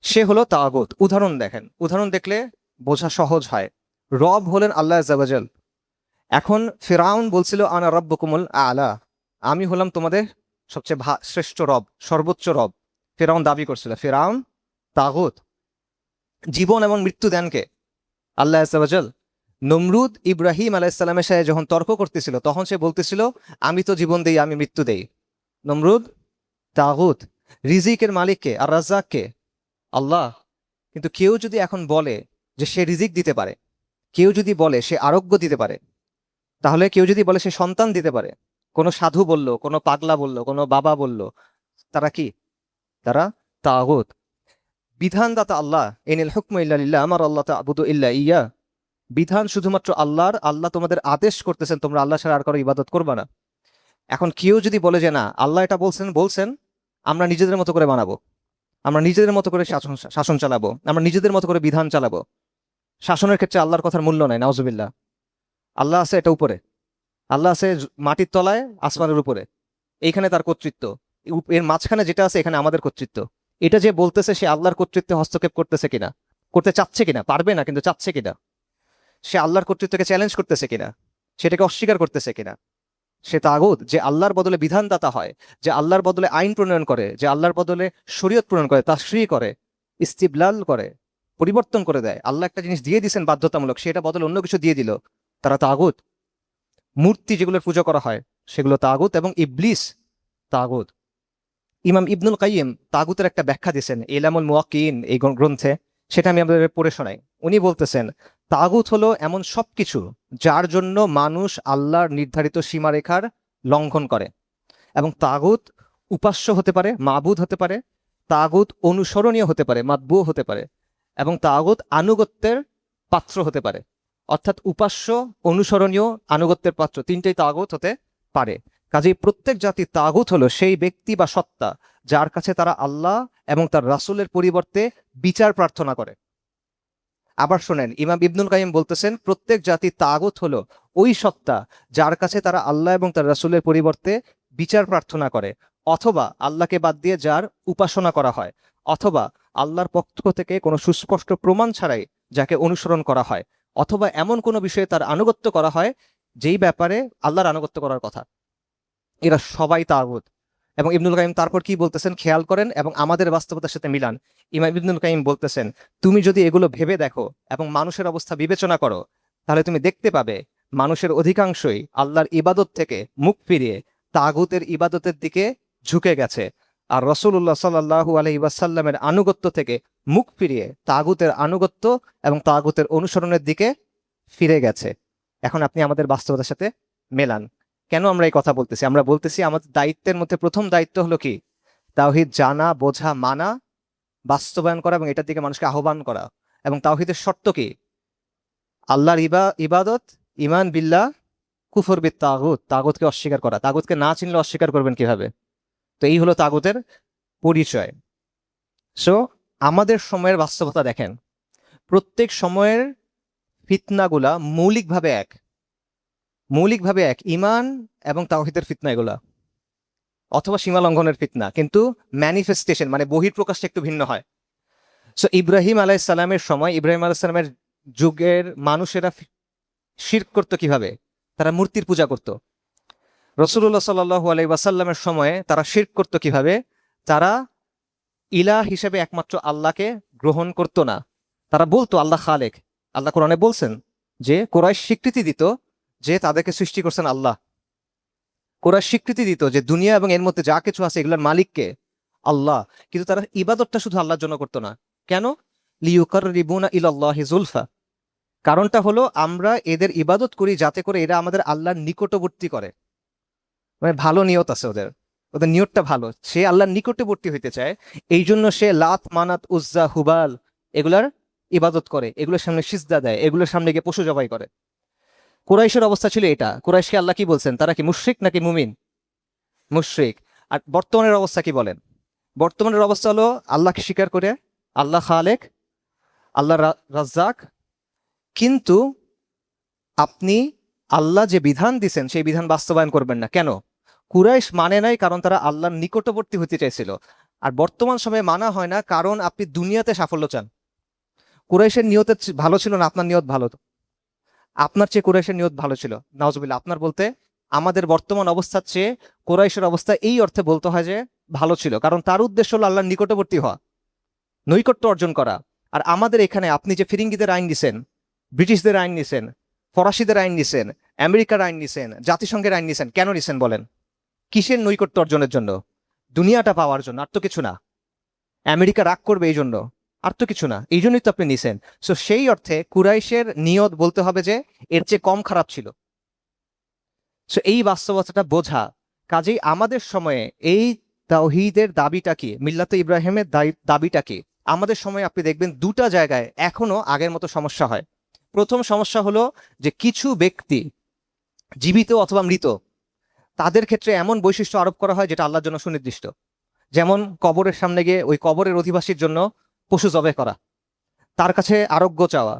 সে হলো তাগুত। উদাহরণ দেখেন, উদাহরণ দেখলে বোঝা সহজ হয়। রব হলেন আল্লাহ আজ্জা ওয়াজাল। এখন ফিরাউন বলছিল আনা রব্বুকুমুল আলা, আমি হলাম তোমাদের সবচেয়ে শ্রেষ্ঠ রব, সর্বোচ্চ রব। ফিরাউন দাবি করছিল। ফিরাউন তাগুত। জীবন এবং মৃত্যু দেন কে? আল্লাহ আজ্জা ওয়াজাল। নমরুদ ইব্রাহিম আলাইসাল্লামের সাথে যখন তর্ক করতেছিল তখন সে বলতেছিল আমি তো জীবন দেই, আমি মৃত্যু দেই। নমরুদ তাগুত। রিজিকের মালিককে আর রাজ্জাককে? আল্লাহ। কিন্তু কেউ যদি এখন বলে যে সে রিজিক দিতে পারে, কেউ যদি বলে সে আরোগ্য দিতে পারে, তাহলে কেউ যদি বলে সে সন্তান দিতে পারে, কোনো সাধু বলল, কোনো পাগলা বলল, কোনো বাবা বলল, তারা কি? তারা তাগুত। বিধানদাতা আল্লাহ, ইনিল হুকমু ইল্লা লিল্লাহ, আমার আল্লাহ তা'বুদু ইল্লা ইয়্যা। বিধান শুধুমাত্র আল্লাহর, আল্লাহ তোমাদের আদেশ করতেছেন তোমরা আল্লাহ ছাড়া আর কারো ইবাদত করবা না। এখন কেউ যদি বলে যে না, আল্লাহ এটা বলছেন বলছেন, আমরা নিজেদের মতো করে বানাবো, আমরা নিজেদের মতো করে শাসন চালাবো, আমরা নিজেদের মতো করে বিধান চালাবো, শাসনের ক্ষেত্রে আল্লাহর কথার মূল্য নাই, নাউজুবিল্লাহ। আল্লাহ আছে এটা উপরে, আল্লাহ আছে মাটির তলায়, আসমানের উপরে, এইখানে তার কর্তৃত্ব, এর মাঝখানে যেটা আছে এখানে আমাদের কর্তৃত্ব। এটা যে বলতেছে সে আল্লাহর কর্তৃত্বে হস্তক্ষেপ করতেছে কিনা, করতে চাচ্ছে কিনা, পারবে না কিন্তু চাচ্ছে কিনা, সে আল্লাহর কর্তৃত্বকে চ্যালেঞ্জ করতেছে কিনা, সেটাকে অস্বীকার করতেছে কিনা, সে তাগুত। যে আল্লাহর বদলে বিধানদাতা হয়, যে আল্লাহর বদলে আইন প্রণয়ন করে, যে আল্লাহর বদলে শরীয়ত প্রণয়ন করে, তাশরী করে, ইস্তিবলাল করে, পরিবর্তন করে দেয়। আল্লাহ একটা জিনিস দিয়ে দিয়েছেন বাধ্যতামূলক, সেটা বদলে অন্য কিছু দিয়ে দিল, তারা তাগুত। মূর্তি যেগুলোর পুজো করা হয় সেগুলো তাগুত, এবং ইবলিস তাগুত। ইমাম ইবনুল কাইয়িম তাগুতের একটা ব্যাখ্যা দিয়েছেন ইলামুল মুওয়াক্কিন এই গ্রন্থে, সেটা আমি আপনাদের পড়ে শোনাই। উনি বলতেছেন তাগুত হলো এমন সবকিছু যার জন্য মানুষ আল্লাহর নির্ধারিত সীমারেখার লঙ্ঘন করে। এবং তাগুত উপাস্য হতে পারে, মাবুদ হতে পারে, তাগুত অনুসরণীয় হতে পারে, মাতবু হতে পারে, এবং তাগুত আনুগত্যের পাত্র হতে পারে। অর্থাৎ উপাস্য, অনুসরণীয়, আনুগত্যের পাত্র, তিনটেই তাগুত হতে পারে। কাজেই প্রত্যেক জাতির তাগুত হলো সেই ব্যক্তি বা সত্তা যার কাছে তারা আল্লাহ এবং তার রাসূলের পরিবর্তে বিচার প্রার্থনা করে। আবার শোনেন, ইমাম ইবনুল কাইয়িম বলতেছেন প্রত্যেক জাতির তাগুত হলো ওই সত্তা যার কাছে তারা আল্লাহ এবং তার রাসূলের পরিবর্তে বিচার প্রার্থনা করে, অথবা আল্লাহকে বাদ দিয়ে যার উপাসনা করা হয়, অথবা আল্লাহর পক্ষ থেকে কোনো সুস্পষ্ট প্রমাণ ছাড়াই যাকে অনুসরণ করা হয়, অথবা এমন কোনো বিষয়ে তার আনুগত্য করা হয় যেই ব্যাপারে আল্লাহর আনুগত্য করার কথা। এরা সবাই তাগুত। এবং ইবনুল কাইয়িম তারপর কি বলতেছেন খেয়াল করেন এবং আমাদের বাস্তবতার সাথে মিলান। ইমাম ইবনুল কাইয়িম বলতেছেন তুমি যদি এগুলো ভেবে দেখো এবং মানুষের অবস্থা বিবেচনা করো, তাহলে তুমি দেখতে পাবে মানুষের অধিকাংশই আল্লাহর ইবাদত থেকে মুখ ফিরিয়ে তাগুতের ইবাদতের দিকে ঝুঁকে গেছে, আর রাসূলুল্লাহ সাল্লাল্লাহু আলাইহি ওয়াসাল্লামের আনুগত্য থেকে মুখ ফিরিয়ে তাগুতের আনুগত্য এবং তাগুতের অনুসরণের দিকে ফিরে গেছে। এখন আপনি আমাদের বাস্তবতার সাথে মেলান। কেন আমরা এই কথা বলতেছি? আমরা বলতেছি আমাদের দায়িত্বের মধ্যে প্রথম দায়িত্ব হলো কি? তাওহীদ জানা, বোঝা, মানা, বাস্তবায়ন করা এবং এটার দিকে মানুষকে আহ্বান করা। এবং তাওহীদের শর্ত কি? আল্লাহর ইবাদত, ইমান বিল্লাহ, কুফর বিত তাগুত, তাগুতকে অস্বীকার করা। তাগুতকে না চিনলে অস্বীকার করবেন কিভাবে? তো এই হলো তাগুতের পরিচয়। সো আমাদের সময়ের বাস্তবতা দেখেন, প্রত্যেক সময়ের ফিতনাগুলা মৌলিকভাবে এক, মৌলিকভাবে এক। ইমান এবং তাওহীদের ফিতনা এগুলা, অথবা সীমা লঙ্ঘনের ফিতনা, কিন্তু ম্যানিফেস্টেশন মানে বহিঃপ্রকাশটা একটু ভিন্ন হয়। সো ইব্রাহিম আলাইসাল্লামের সময়, ইব্রাহিম আলাইসাল্লামের যুগের মানুষেরা শিরক করতো কিভাবে? তারা মূর্তির পূজা করত। রাসূলুল্লাহ সাল্লাল্লাহু আলাইহি ওয়াসাল্লামের সময়ে তারা শিরক করতো কিভাবে? তারা ইলাহ হিসেবে একমাত্র আল্লাহকে গ্রহণ করতো না। তারা বলতো আল্লাহ খালেক। আল্লাহ কোরআনে বলছেন যে কুরাইশ স্বীকৃতি দিত যে তাদেরকে সৃষ্টি করছেন আল্লাহ। কুরাইশ স্বীকৃতি দিত যে দুনিয়া এবং এর মধ্যে যা কিছু আছে এগুলোর মালিককে? আল্লাহ। কিন্তু তারা ইবাদতটা শুধু আল্লাহর জন্য করতো না। কেন? লিইউকাররিবুনা ইলাল্লাহি যুলফা। কারণটা হলো আমরা এদের ইবাদত করি যাতে করে এরা আমাদের আল্লাহর নিকটবর্তী করে। মানে ভালো নিয়ত আছে ওদের, ওদের নিয়তটা ভালো, সে আল্লাহর নিকটবর্তী হইতে চায়। এই জন্য সে লাত, মানাত, উজ্জা, হুবাল এগুলার ইবাদত করে, এগুলোর সামনে সিজদা দেয়, এগুলোর সামনে গিয়ে পশু জবাই করে। কুরাইশের অবস্থা ছিল এটা। কুরাইশকে আল্লাহ কি বলছেন? তারা কি মুশরিক নাকি মুমিন? মুশরিক। আর বর্তমানের অবস্থা কি বলেন? বর্তমানের অবস্থা হলো আল্লাহকে স্বীকার করে আল্লাহ খালেক, আল্লাহ রাজ্জাক, কিন্তু আপনি আল্লাহ যে বিধান দিছেন সেই বিধান বাস্তবায়ন করবেন না। কেন? কুরাইশ মানে নাই কারণ তারা আল্লাহর নিকটবর্তী হতে চাইছিল। আর বর্তমান সময়ে মানা হয় না কারণ আপনি দুনিয়াতে সাফল্য চান। কুরাইশের নিয়ত ভালো ছিল না আপনার নিয়ত ভালো? আপনার চেয়ে কুরাইশের নিয়ত ভালো ছিল। নাউজুবিল্লাহ, আপনার বলতে আমাদের বর্তমান অবস্থার চেয়ে কুরাইশের অবস্থা এই অর্থে বলতে হয় যে ভালো ছিল, কারণ তার উদ্দেশ্য হলো আল্লাহর নিকটবর্তী হওয়া, নৈকট্য অর্জন করা। আর আমাদের এখানে আপনি যে ফিরিঙ্গিদের আইন নিছেন, ব্রিটিশদের আইন নিছেন, ফরাসিদের আইন নিছেন, আমেরিকার আইন নিছেন, জাতিসংঘের আইন নিছেন, কেন নিছেন বলেন? কিসের নৈকট্য অর্জনের জন্য? দুনিয়াটা পাওয়ার জন্য, আর তো কিছু না। আমেরিকা রাগ করবে এই জন্য, আর তো কিছু না। এই জন্যই তো আপনি নিছেন। সো সেই অর্থে কুরাইশের নিয়ত বলতে হবে যে এর চেয়ে কম খারাপ ছিল। সো এই বাস্তবতাটা বোঝা। কাজেই আমাদের সময়ে এই তাওহীদের দাবিটা কি, মিল্লাতে ইব্রাহিমের দাবিটা কি, আমাদের সময়ে আপনি দেখবেন দুটা জায়গায় এখনো আগের মতো সমস্যা হয়। প্রথম সমস্যা হলো যে কিছু ব্যক্তি, জীবিত অথবা মৃত, তাদের ক্ষেত্রে এমন বৈশিষ্ট্য আরোপ করা হয় যেটা আল্লাহর জন্য সুনির্দিষ্ট। যেমন কবরের সামনে গিয়ে ওই কবরের অধিবাসীর জন্য পশু জবাই করা, তার কাছে আরোগ্য চাওয়া,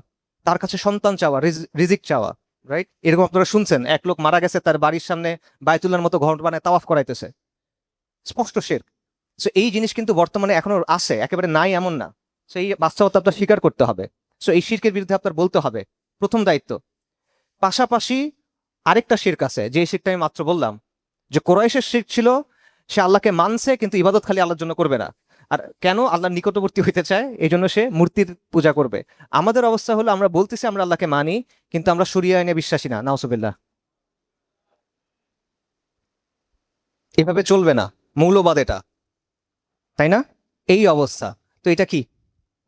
তার কাছে সন্তান চাওয়া, রিজিক চাওয়া। রাইট? এরকম আপনারা শুনছেন, এক লোক মারা গেছে, তার বাড়ির সামনে বায়তুল্লাহর মতো ঘর বানায় তাওয়াফ করাইতেছে। স্পষ্ট শিরক। সো এই জিনিস কিন্তু বর্তমানে এখনো আছে, একেবারে নাই এমন না। সো এই বাস্তবতা আপনার স্বীকার করতে হবে। সো এই শিরকের বিরুদ্ধে আপনার বলতে হবে, প্রথম দায়িত্ব। পাশাপাশি আরেকটা শিরক আছে, যে শিরকটা আমি মাত্র বললাম, যে কোরাইশের শিরক ছিল সে আল্লাহকে মানছে কিন্তু ইবাদত খালি আল্লাহর জন্য করবে না। আর কেন? আল্লাহর নিকটবর্তী হইতে চায়, এই জন্য সে মূর্তির পূজা করবে। আমাদের অবস্থা হলো আমরা বলতেছি আমরা আল্লাহকে মানি, কিন্তু আমরা শরিয়া আইনে বিশ্বাসী না। নাউজুবিল্লাহ। এভাবে চলবে না, মৌলবাদ এটা, তাই না? এই অবস্থা। তো এটা কি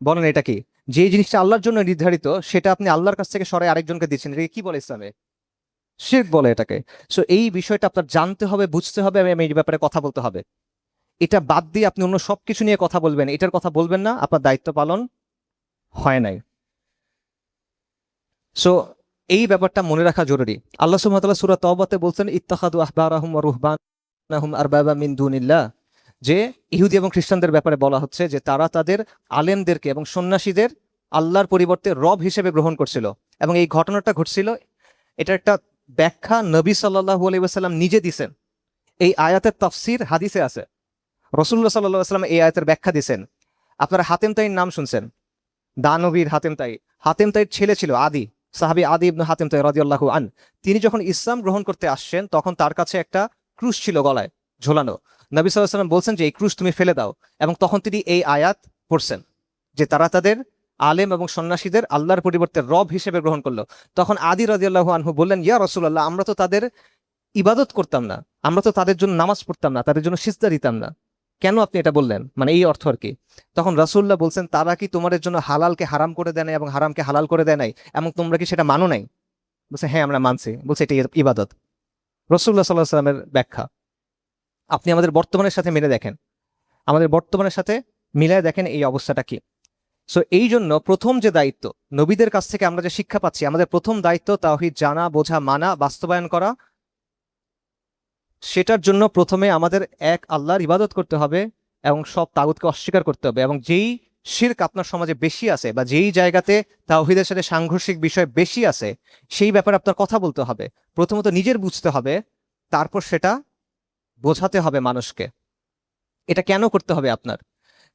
বলেন? এটা কি? যে জিনিসটা আল্লাহর জন্য নির্ধারিত সেটা আপনি আল্লাহর কাছ থেকে সরাই আরেকজনকে দিচ্ছেন, এটা কি বলে ইসলামে? শিরক বলে এটাকে। সো এই বিষয়টা আপনার জানতে হবে, বুঝতে হবে, এবং এই ব্যাপারে কথা বলতে হবে। এটা বাদ দিয়ে আপনি অন্য সবকিছু নিয়ে কথা বলবেন, এটার কথা বলবেন না, আপনার দায়িত্ব পালন হয় নাই। সো এই ব্যাপারটা মনে রাখা জরুরি। আল্লাহ সুবহানাহু ওয়া তাআলা সূরা তাওবাতে বলছেন, ইত্তাখাযু আহবারাহুম ওয়া রুহবানাহুম আরবাবা মিন দুনিল্লাহ, যে ইহুদি এবং খ্রিস্টানদের ব্যাপারে বলা হচ্ছে যে তারা তাদের আলেমদেরকে এবং সন্ন্যাসীদের আল্লাহর পরিবর্তে রব হিসেবে গ্রহণ করছিল। এবং এই ঘটনাটা ঘটছিল, এটা একটা ব্যাখ্যা নবী সাল্লাল্লাহু আলাইহি ওয়াসাল্লাম নিজে দিছেন। এই আয়াতের তাফসীর হাদিসে আছে। রাসূলুল্লাহ সাল্লাল্লাহু আলাইহি ওয়াসাল্লাম এই আয়াতের ব্যাখ্যা দিছেন। আপনারা হাতেম তাইর নাম শুনছেন, দানবীর হাতেম তাই। হাতেম তাইর ছেলে ছিল আদি, সাহাবী আদি ইবনে হাতেম তাই রাদিয়াল্লাহু আন। তিনি যখন ইসলাম গ্রহণ করতে আসছেন তখন তার কাছে একটা ক্রুশ ছিল গলায় ঝোলানো। নবী সাল্লাল্লাহু আলাইহি ওয়াসাল্লাম বলছেন যে এই ক্রুশ তুমি ফেলে দাও, এবং তখন তিনি এই আয়াত পড়ছেন যে তারা তাদের আলেম এবং সন্ন্যাসীদের আল্লাহর পরিবর্তে রব হিসেবে গ্রহণ করলো। তখন আদি রাদিয়াল্লাহু আনহু বললেন, ইয়া রাসূলুল্লাহ, আমরা তো তাদের ইবাদত করতাম না, আমরা তো তাদের জন্য নামাজ পড়তাম না, তাদের জন্য সিজদা দিতাম না, কেন আপনি এটা বললেন? মানে এই অর্থ আর কি। তখন রাসূলুল্লাহ বলছেন, তারা কি তোমাদের জন্য হালালকে হারাম করে দেয় নাই এবং হারামকে হালাল করে দেয় নাই, এবং তোমরা কি সেটা মানো নাই? বলছে, হ্যাঁ আমরা মানছি। বলছে, এটা ইবাদত। রাসূলুল্লাহ সাল্লাল্লাহু আলাইহি ওয়াসাল্লামের ব্যাখ্যা। আপনি আমাদের বর্তমানের সাথে মিলে দেখেন, আমাদের বর্তমানের সাথে মিলায় দেখেন এই অবস্থাটা কি। সো এই জন্য প্রথম যে দায়িত্ব, নবীদের কাছ থেকে আমরা যে শিক্ষা পাচ্ছি, আমাদের প্রথম দায়িত্ব তাওহীদ জানা, বোঝা, মানা, বাস্তবায়ন করা। সেটার জন্য প্রথমে আমাদের এক আল্লাহর ইবাদত করতে হবে এবং সব তাগুতকে অস্বীকার করতে হবে। এবং যেই শিরক আপনার সমাজে বেশি আছে বা যেই জায়গাতে তাওহীদের সাথে সাংঘর্ষিক বিষয় বেশি আছে, সেই ব্যাপারে আপনার কথা বলতে হবে। প্রথমত নিজের বুঝতে হবে, তারপর সেটা বোঝাতে হবে মানুষকে। এটা কেন করতে হবে আপনার?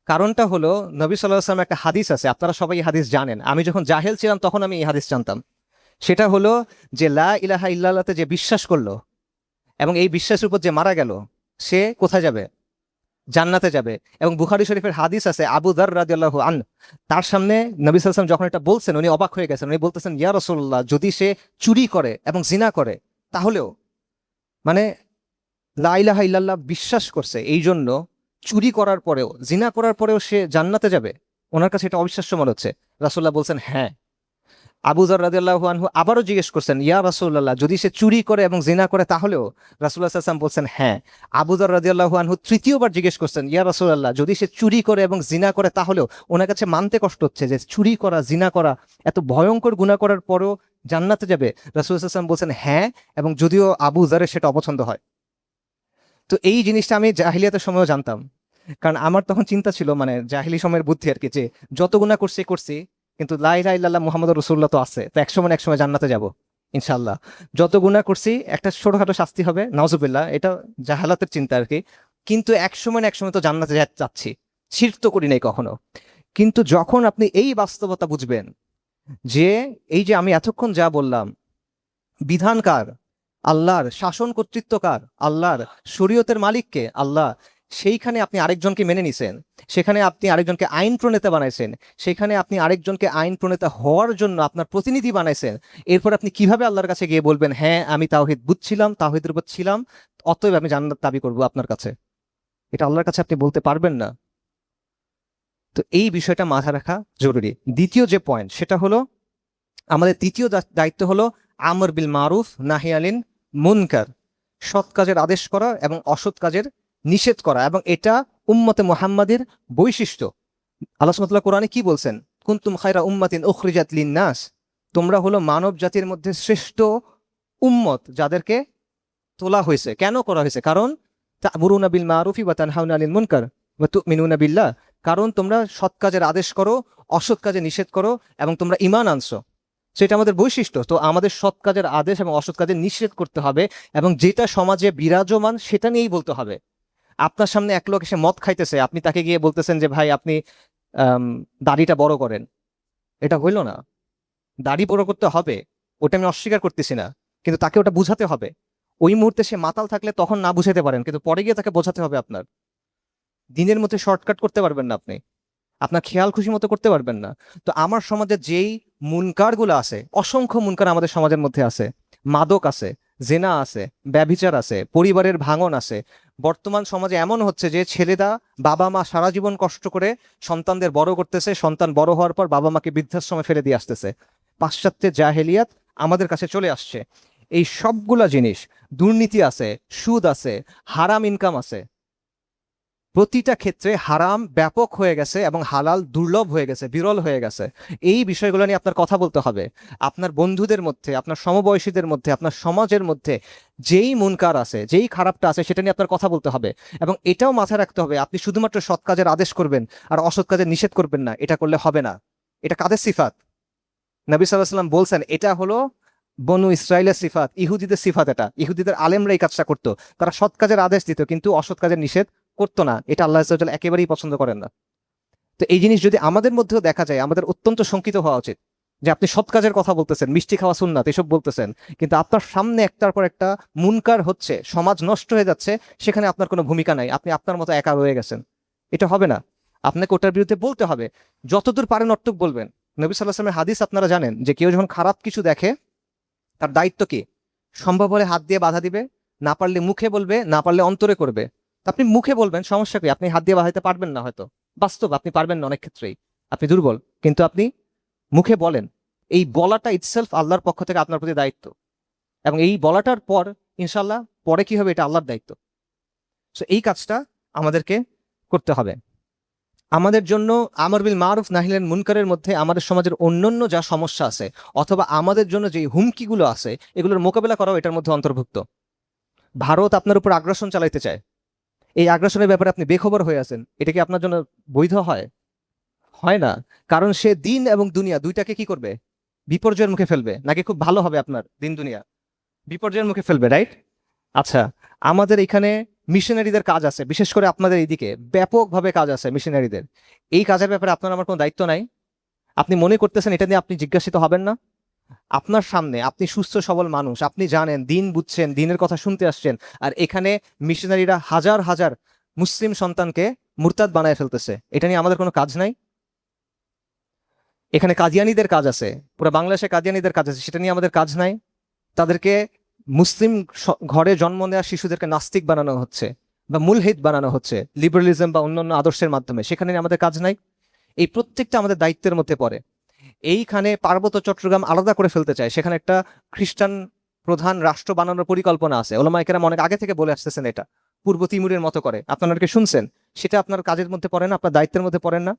কারণটা হলো, নবী সাল্লাল্লাহু আলাইহি ওয়াসাল্লাম একটা হাদিস আছে, আপনারা সবাই এই হাদিস জানেন। আমি যখন জাহেল ছিলাম তখন আমি এই হাদিস জানতাম। সেটা হলো যে লা ইলাহা ইল্লাল্লাহতে যে বিশ্বাস করলো এবং এই বিশ্বাসের উপর যে মারা গেল, সে কোথায় যাবে? জান্নাতে যাবে। এবং বুখারী শরীফের হাদিস আছে, আবু যার রাদিয়াল্লাহু আন, তার সামনে নবী সাল্লাল্লাহু আলাইহি ওয়াসাল্লাম যখন এটা বলছেন উনি অবাক হয়ে গেছেন। উনি বলতেছেন, ইয়া রাসূলুল্লাহ, যদি সে চুরি করে এবং জিনা করে তাহলেও, মানে লা ইলাহা ইল্লাল্লাহ বিশ্বাস করছে এই জন্য চুরি করার পরেও, জিনা করার পরেও সে জান্নাতে যাবে? ওনার কাছে এটা অবিশ্বাস্য মনে হচ্ছে। রাসূলুল্লাহ বলছেন, হ্যাঁ। আবু যর রাদিয়াল্লাহু আনহু আবারও জিজ্ঞেস করছেন, ইয়া রাসূলুল্লাহ, যদি সে চুরি করে এবং জিনা করে তাহলেও? রাসূলুল্লাহ সাল্লাল্লাহু আলাইহি ওয়াসাল্লাম বলছেন, হ্যাঁ। আবু যর রাদিয়াল্লাহু আনহু তৃতীয়বার জিজ্ঞেস করছেন, ইয়া রাসূলুল্লাহ, যদি সে চুরি করে এবং জিনা করে তাহলেও? ওনার কাছে মানতে কষ্ট হচ্ছে যে চুরি করা, জিনা করা, এত ভয়ঙ্কর গুনাহ করার পরেও জান্নাতে যাবে? রাসূলুল্লাহ সাল্লাল্লাহু আলাইহি ওয়াসাল্লাম বলছেন, হ্যাঁ, এবং যদিও আবু যরের সেটা অপছন্দ হয়। তো এই জিনিসটা আমি জাহিলিয়াতের সময়ও জানতাম। কারণ আমার তখন চিন্তা ছিল, মানে জাহিলি সময়ের বুদ্ধি আর কি, যে যত গুনাহ করছি করছি, কিন্তু লা ইলাহা ইল্লাল্লাহ মুহাম্মাদুর রাসূলুল্লাহ তো আছে, তো একসময় না একসময় জান্নাতে যাব ইনশাআল্লাহ। যত গুনাহ করছি একটা ছোটখাটো শাস্তি হবে, নাউজুবিল্লাহ, এটা জাহালাতের চিন্তা আর কি, কিন্তু একসময় না একসময় তো জান্নাতে যাচ্ছি, শিরক তো করি নাই কখনো। কিন্তু যখন আপনি এই বাস্তবতা বুঝবেন যে এই যে আমি এতক্ষণ যা বললাম, বিধানকার আল্লাহর, শাসন কর্তৃত্বকার আল্লাহর, শরীয়তের মালিককে আল্লাহ, সেইখানে আপনি আরেকজনকে মেনে নিছেন, সেখানে আপনি আরেকজনকে আইন প্রণেতা বানাইছেন, সেখানে আপনি আরেকজনকে আইন প্রণেতা হওয়ার জন্য আপনার প্রতিনিধি বানাইছেন, এরপর আপনি কিভাবে আল্লাহর কাছে গিয়ে বলবেন হ্যাঁ আমি তাওহীদ বুঝছিলাম, তাওহীদের উপর ছিলাম, অতএব আমি জান্নাত দাবি করব আপনার কাছে? এটা আল্লাহর কাছে আপনি বলতে পারবেন না। তো এই বিষয়টা মাথায় রাখা জরুরি। দ্বিতীয় যে পয়েন্ট সেটা হলো, আমাদের তৃতীয় দায়িত্ব হলো আমর বিল মারুফ নাহি আনিল মুনকার, সৎ কাজের আদেশ করা এবং অসৎ কাজের নিষেধ করা, এবং এটা উম্মতে মুহাম্মাদের বৈশিষ্ট্য। আল্লাহ সুবহানাহু ওয়া তাআলা কোরআনে কি বলছেন? কুনতুম খায়রা উম্মাতিন উখরিজাত লিন-নাস, তোমরা হলো মানব জাতির মধ্যে শ্রেষ্ঠ উম্মত, যাদেরকে তোলা হয়েছে। কেন করা হয়েছে? কারণ তা'মুরুনা বিল মারুফি ওয়া তানহাউনা আনিল মুনকার ওয়া তু'মিনুনা বিল্লাহ, কারণ তোমরা সৎ কাজের আদেশ করো, অসৎ কাজে নিষেধ করো, এবং তোমরা ঈমান আনছো। সেটা আমাদের বৈশিষ্ট্য। তো আমাদের সৎ কাজের আদেশ এবং অসৎ কাজের নিষেধ করতে হবে, এবং যেটা সমাজে বিরাজমান সেটা নিয়েই বলতে হবে। আপনার সামনে এক লোক এসে মদ খাইতেছে, আপনি তাকে গিয়ে বলতেছেন যে ভাই আপনি আম, দাড়িটা বড় করেন, এটা হইল না। দাড়ি বড় করতে হবে, ওটা আমি অস্বীকার করতেছি না, কিন্তু তাকে ওটা বুঝাতে হবে। ওই মুহূর্তে সে মাতাল থাকলে তখন না বুঝাতে পারেন, কিন্তু পরে গিয়ে তাকে বোঝাতে হবে। আপনার দিনের মধ্যে শর্টকাট করতে পারবেন না, আপনি আপনার খেয়াল খুশি মতো করতে পারবেন না। তো আমার সমাজে যেই মুনকারগুলো আছে, অসংখ্য মুনকার আমাদের সমাজের মধ্যে আছে। মাদক আছে, জেনা আছে, ব্যভিচার আছে, পরিবারের ভাঙন আছে। বর্তমান সমাজে এমন হচ্ছে যে ছেলেরা, বাবা মা সারা জীবন কষ্ট করে সন্তানদের বড় করতেছে, সন্তান বড় হওয়ার পর বাবা মাকে বৃদ্ধাশ্রমে ফেলে দিয়ে আসতেছে। পাশ্চাত্যের জাহেলিয়াত আমাদের কাছে চলে আসছে। এই সবগুলা জিনিস, দুর্নীতি আছে, সুদ আছে, হারাম ইনকাম আছে, প্রতিটা ক্ষেত্রে হারাম ব্যাপক হয়ে গেছে এবং হালাল দুর্লভ হয়ে গেছে, বিরল হয়ে গেছে। এই বিষয়গুলো নিয়ে আপনার কথা বলতে হবে। আপনার বন্ধুদের মধ্যে, আপনার সমবয়সীদের মধ্যে, আপনার সমাজের মধ্যে যেই মুনকার আছে, যেই খারাপটা আছে, সেটা নিয়ে আপনার কথা বলতে হবে। এবং এটাও মাথায় রাখতে হবে, আপনি শুধুমাত্র সৎ কাজের আদেশ করবেন আর অসৎ কাজের নিষেধ করবেন না, এটা করলে হবে না। এটা কাদের সিফাত? নবী সাল্লাল্লাহু আলাইহি ওয়াসাল্লাম বলছেন এটা হলো বনু ইসরাইলের সিফাত, ইহুদিদের সিফাত। এটা ইহুদিদের আলেমরা এই কাজটা করতো, তারা সৎ কাজের আদেশ দিত কিন্তু অসৎ কাজের নিষেধ করতো না। এটা আল্লাহ আযজা ওয়া জাল্লা একেবারেই পছন্দ করেন না। তো এই জিনিস যদি আমাদের মধ্যেও দেখা যায়, আমাদের অত্যন্ত শঙ্কিত হওয়া উচিত যে আপনি সৎ কাজের কথা বলতেছেন, মিষ্টি খাওয়া সুন্নাত এসব বলতেছেন, কিন্তু আপনার সামনে একটার পর একটা মুনকার হচ্ছে, সমাজ নষ্ট হয়ে যাচ্ছে, সেখানে আপনার কোনো ভূমিকা নাই, আপনি আপনার মতো একা রয়ে গেছেন। এটা হবে না। আপনাকে ওটার বিরুদ্ধে বলতে হবে, যতদূর পারেন অটুক বলবেন। নবী সাল্লাল্লাহু আলাইহি ওয়াসাল্লামের হাদিস আপনারা জানেন যে কেউ যখন খারাপ কিছু দেখে, তার দায়িত্ব কি? সম্ভব হলে হাত দিয়ে বাধা দিবে, না পারলে মুখে বলবে, না পারলে অন্তরে করবে। তো আপনি মুখে বলবেন, সমস্যা কি? আপনি হাত দিয়ে বাধাইতে পারবেন না হয়তো, বাস্তব আপনি পারবেন না, অনেক ক্ষেত্রেই আপনি দুর্বল, কিন্তু আপনি মুখে বলেন। এই বলাটা ইটসেলফ আল্লাহর পক্ষ থেকে আপনার প্রতি দায়িত্ব, এবং এই বলাটার পর ইনশাল্লাহ পরে কি হবে এটা আল্লাহর দায়িত্ব। সো এই কাজটা আমাদেরকে করতে হবে। আমাদের জন্য আমর বিল মারুফ নাহিয়ানিল মুনকারের মধ্যে আমাদের সমাজের অন্যান্য যা সমস্যা আছে, অথবা আমাদের জন্য যে হুমকিগুলো আছে, এগুলোর মোকাবেলা করাও এটার মধ্যে অন্তর্ভুক্ত। ভারত আপনার উপর আগ্রাসন চালাইতে চায়, এই আগ্রাসনের ব্যাপারে আপনি বেখবর হয়ে আছেন, এটা কি আপনার জন্য বৈধ হয়? হয় না। কারণ সে দিন এবং দুনিয়া দুইটাকে কি করবে? বিপর্যয়ের মুখে ফেলবে। নাকি খুব ভালো হবে আপনার দিন দুনিয়া? বিপর্যয়ের মুখে ফেলবে, রাইট? আচ্ছা, আমাদের এখানে মিশনারিদের কাজ আছে, বিশেষ করে আপনাদের এইদিকে ব্যাপকভাবে কাজ আছে মিশনারিদের। এই কাজের ব্যাপারে আপনার আমার কোনো দায়িত্ব নাই? আপনি মনে করতেছেন এটা নিয়ে আপনি জিজ্ঞাসিত হবেন না? আপনার সামনে আপনি সুস্থ সবল মানুষ, আপনি জানেন, দিন বুঝছেন, দিনের কথা শুনতে আসছেন, আর এখানে মিশনারিরা হাজার হাজার মুসলিম সন্তানকে মুরতাদ বানায় ফেলতেছে। এটা নিয়ে আমাদের কোনো কাজ নাই? এখানে কাদিয়ানীদের কাজ আছে, পুরো বাংলাদেশে কাদিয়ানীদের কাজ আছে, সেটা নিয়ে আমাদের কাজ নাই? তাদেরকে মুসলিম ঘরে জন্ম নেওয়া শিশুদেরকে নাস্তিক বানানো হচ্ছে বা মুলহিদ বানানো হচ্ছে লিবারালিজম বা অন্যান্য আদর্শের মাধ্যমে, সেখানে আমাদের কাজ নাই? এই প্রত্যেকটা আমাদের দায়িত্বের মধ্যে পড়ে। এইখানে পার্বত্য চট্টগ্রাম আলাদা করে ফেলতে চায়, সেখানে একটা খ্রিস্টান প্রধান রাষ্ট্র বানানোর পরিকল্পনা আছে। ওলামায়ে কেরাম অনেক আগে থেকে বলে আসতেছেন এটা, পূর্ব তিমুরের মতো করে। আপনারা কি শুনছেন? সেটা আপনার কাজের মধ্যে পড়ে না, আপনার দায়িত্বের মধ্যে পড়েন না?